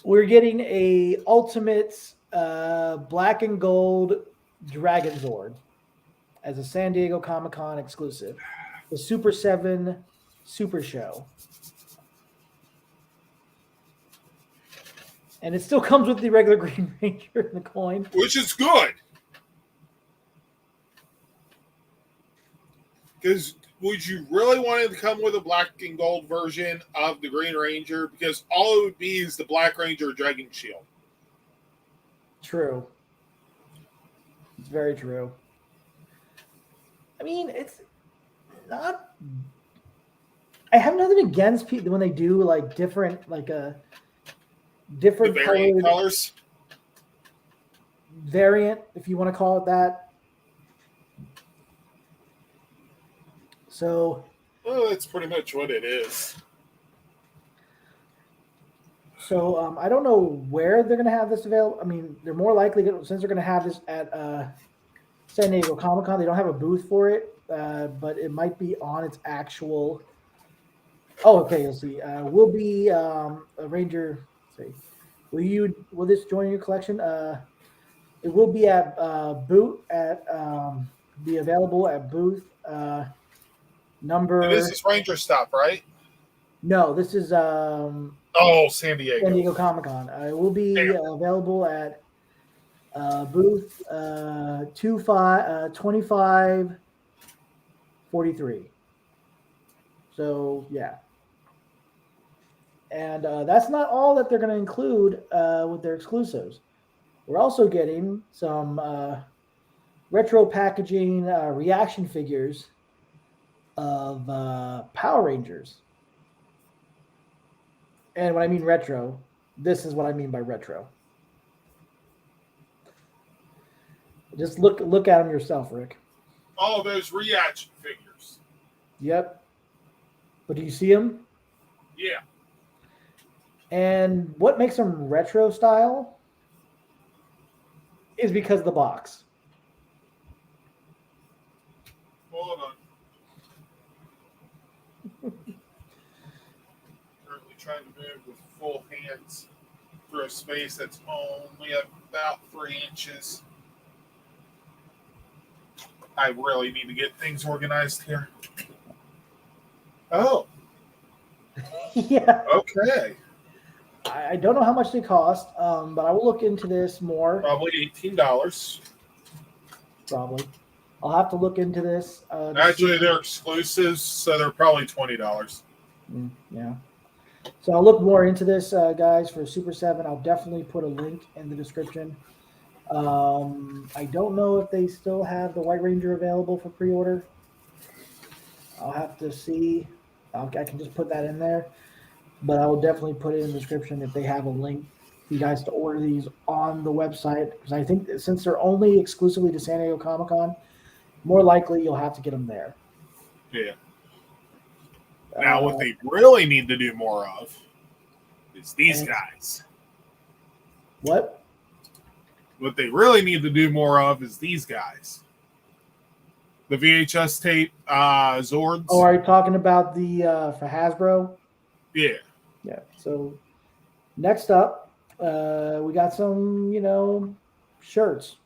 We're getting a Ultimate black and gold Dragon Zord as a San Diego Comic-Con exclusive. The Super 7 Super Show. And it still comes with the regular Green Ranger and the coin. Which is good. Because would you really want it to come with a black and gold version of the Green Ranger? Because all it would be is the Black Ranger Dragon Shield. True. It's very true. I mean, it's not... I have nothing against people when they do like different variant colors. Variant, if you want to call it that. So, well, that's pretty much what it is. So I don't know where they're going to have this available. I mean, they're more likely since they're going to have this at San Diego Comic-Con. They don't have a booth for it, but it might be on its actual. Oh, okay. You'll see. Will be a Ranger. Let's see. Will this join your collection? It will be at be available at booth number. And this is Ranger Stop, right? No, this is San Diego. San Diego Comic-Con. It will be available at booth 2543. So yeah. And that's not all that they're going to include with their exclusives. We're also getting some retro packaging reaction figures of Power Rangers. And when I mean retro, this is what I mean by retro. Just look at them yourself, Rick. All those reaction figures. Yep. But do you see them? Yeah. And what makes them retro style is because of the box. Hold on. Currently trying to move with full hands through a space that's only about 3 inches. I really need to get things organized here. Oh. Yeah. Okay. I don't know how much they cost, but I will look into this more. Probably $18. Probably. I'll have to look into this. Actually, they're exclusives, so they're probably $20. Yeah. So I'll look more into this, guys, for Super 7. I'll definitely put a link in the description. I don't know if they still have the White Ranger available for pre-order. I'll have to see. I can just put that in there, but I will definitely put it in the description if they have a link for you guys to order these on the website. Because I think that since they're only exclusively to San Diego Comic-Con, more likely you'll have to get them there. Yeah. Now, what they really need to do more of is these guys. What? What they really need to do more of is these guys. The VHS tape Zords. Oh, are you talking about the for Hasbro? Yeah. Yeah. So next up, we got some, shirts.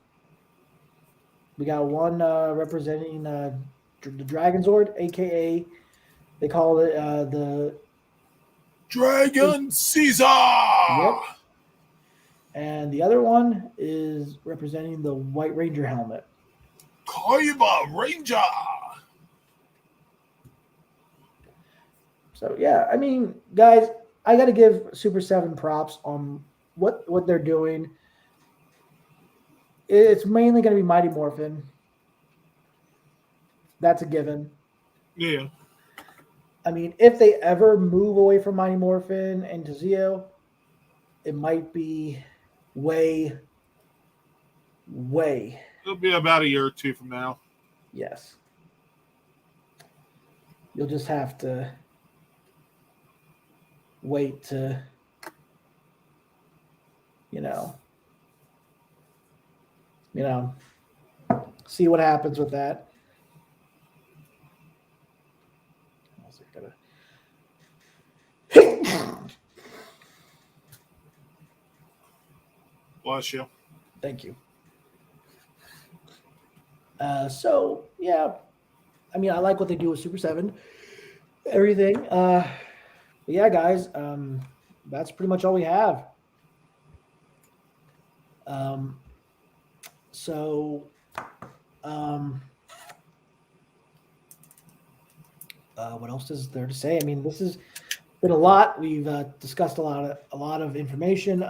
We got one representing the Dragon Zord, aka they call it the Dragon Caesar. Yep. And the other one is representing the White Ranger helmet. Kaiba Ranger. So yeah, I mean, guys, I got to give Super 7 props on what they're doing. It's mainly going to be Mighty Morphin. That's a given. Yeah. I mean, if they ever move away from Mighty Morphin and to Zeo, it might be way. It'll be about a year or two from now. Yes. You'll just have to wait to, see what happens with that. Bless you. Thank you. So yeah, I mean, I like what they do with Super 7. Everything. But yeah, guys, that's pretty much all we have. So, what else is there to say? I mean, this has been a lot. We've discussed a lot of information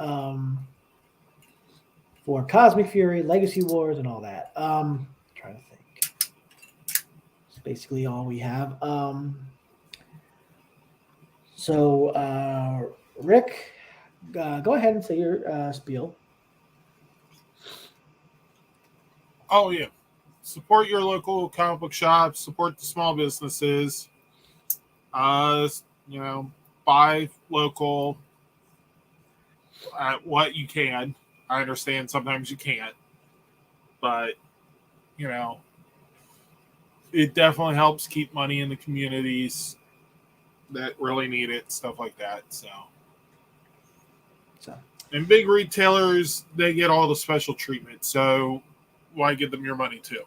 for Cosmic Fury, Legacy Wars, and all that. Trying to think. It's basically all we have. So, Rick, go ahead and say your spiel. Oh, yeah. Support your local comic book shops. Support the small businesses. Buy local at what you can. I understand sometimes you can't. But, it definitely helps keep money in the communities that really need it, stuff like that. So. And big retailers, they get all the special treatment. So why give them your money too?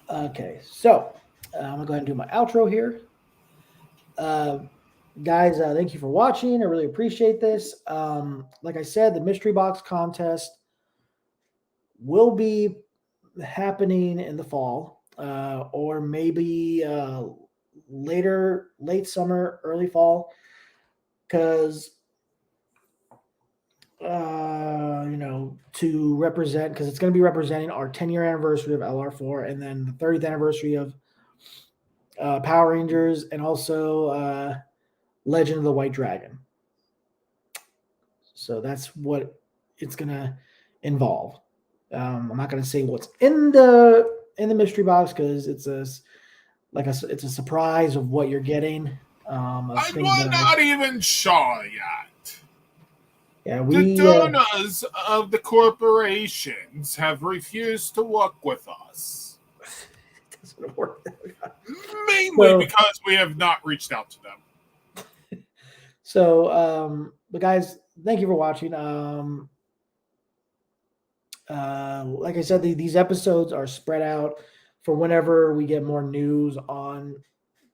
Okay, so I'm gonna go ahead and do my outro here. Guys, thank you for watching. I really appreciate this. Like I said, the mystery box contest will be happening in the fall, or maybe late summer, early fall, because to represent, because it's going to be representing our 10-year anniversary of LR4 and then the 30th anniversary of Power Rangers and also Legend of the White Dragon. So that's what it's going to involve. I'm not going to say what's in the mystery box because it's a surprise of what you're getting. I'm not even sure yet. Yeah, the donors of the corporations have refused to work with us. It doesn't work. Mainly because we have not reached out to them. So, but guys, thank you for watching. Like I said, these episodes are spread out for whenever we get more news on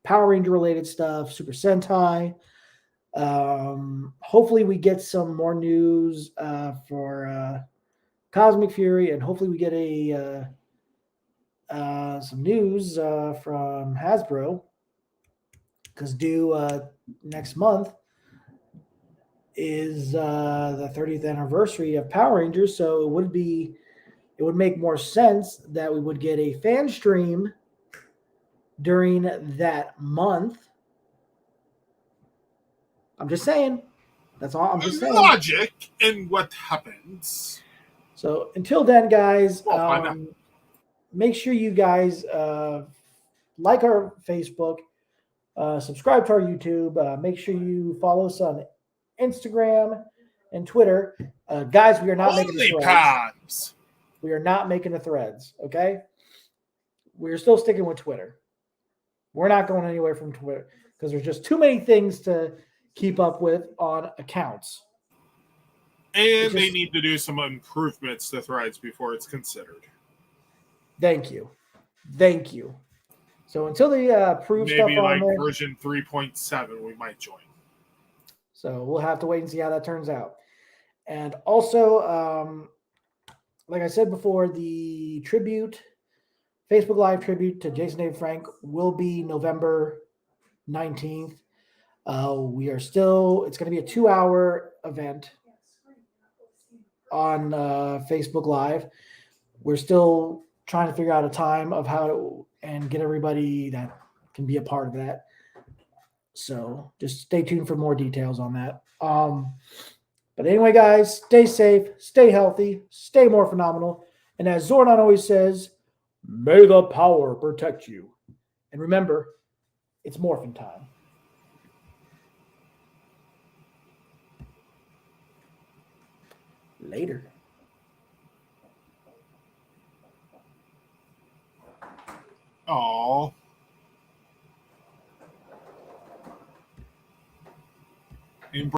Power Ranger related stuff, Super Sentai, Hopefully, we get some more news for Cosmic Fury, and hopefully, we get some news from Hasbro because due next month is the 30th anniversary of Power Rangers, so it would make more sense that we would get a fan stream during that month. I'm just saying. That's all I'm just saying. Logic in what happens. So until then, guys, Well, make sure you guys like our Facebook, subscribe to our YouTube, make sure you follow us on Instagram and Twitter. Guys, we are not making the threads. OnlyFans. We are not making the threads, okay? We're still sticking with Twitter. We're not going anywhere from Twitter because there's just too many things to keep up with on accounts. And they need to do some improvements to threads before it's considered. Thank you. So until they prove stuff on maybe like there, version 3.7, we might join. So we'll have to wait and see how that turns out. And also, like I said before, the Facebook Live tribute to Jason David Frank will be November 19th. It's going to be a 2-hour event on Facebook Live. We're still trying to figure out a time of and get everybody that can be a part of that. So just stay tuned for more details on that. But anyway, guys, stay safe, stay healthy, stay more phenomenal. And as Zordon always says, may the power protect you. And remember, it's Morphin time. Later. Aww.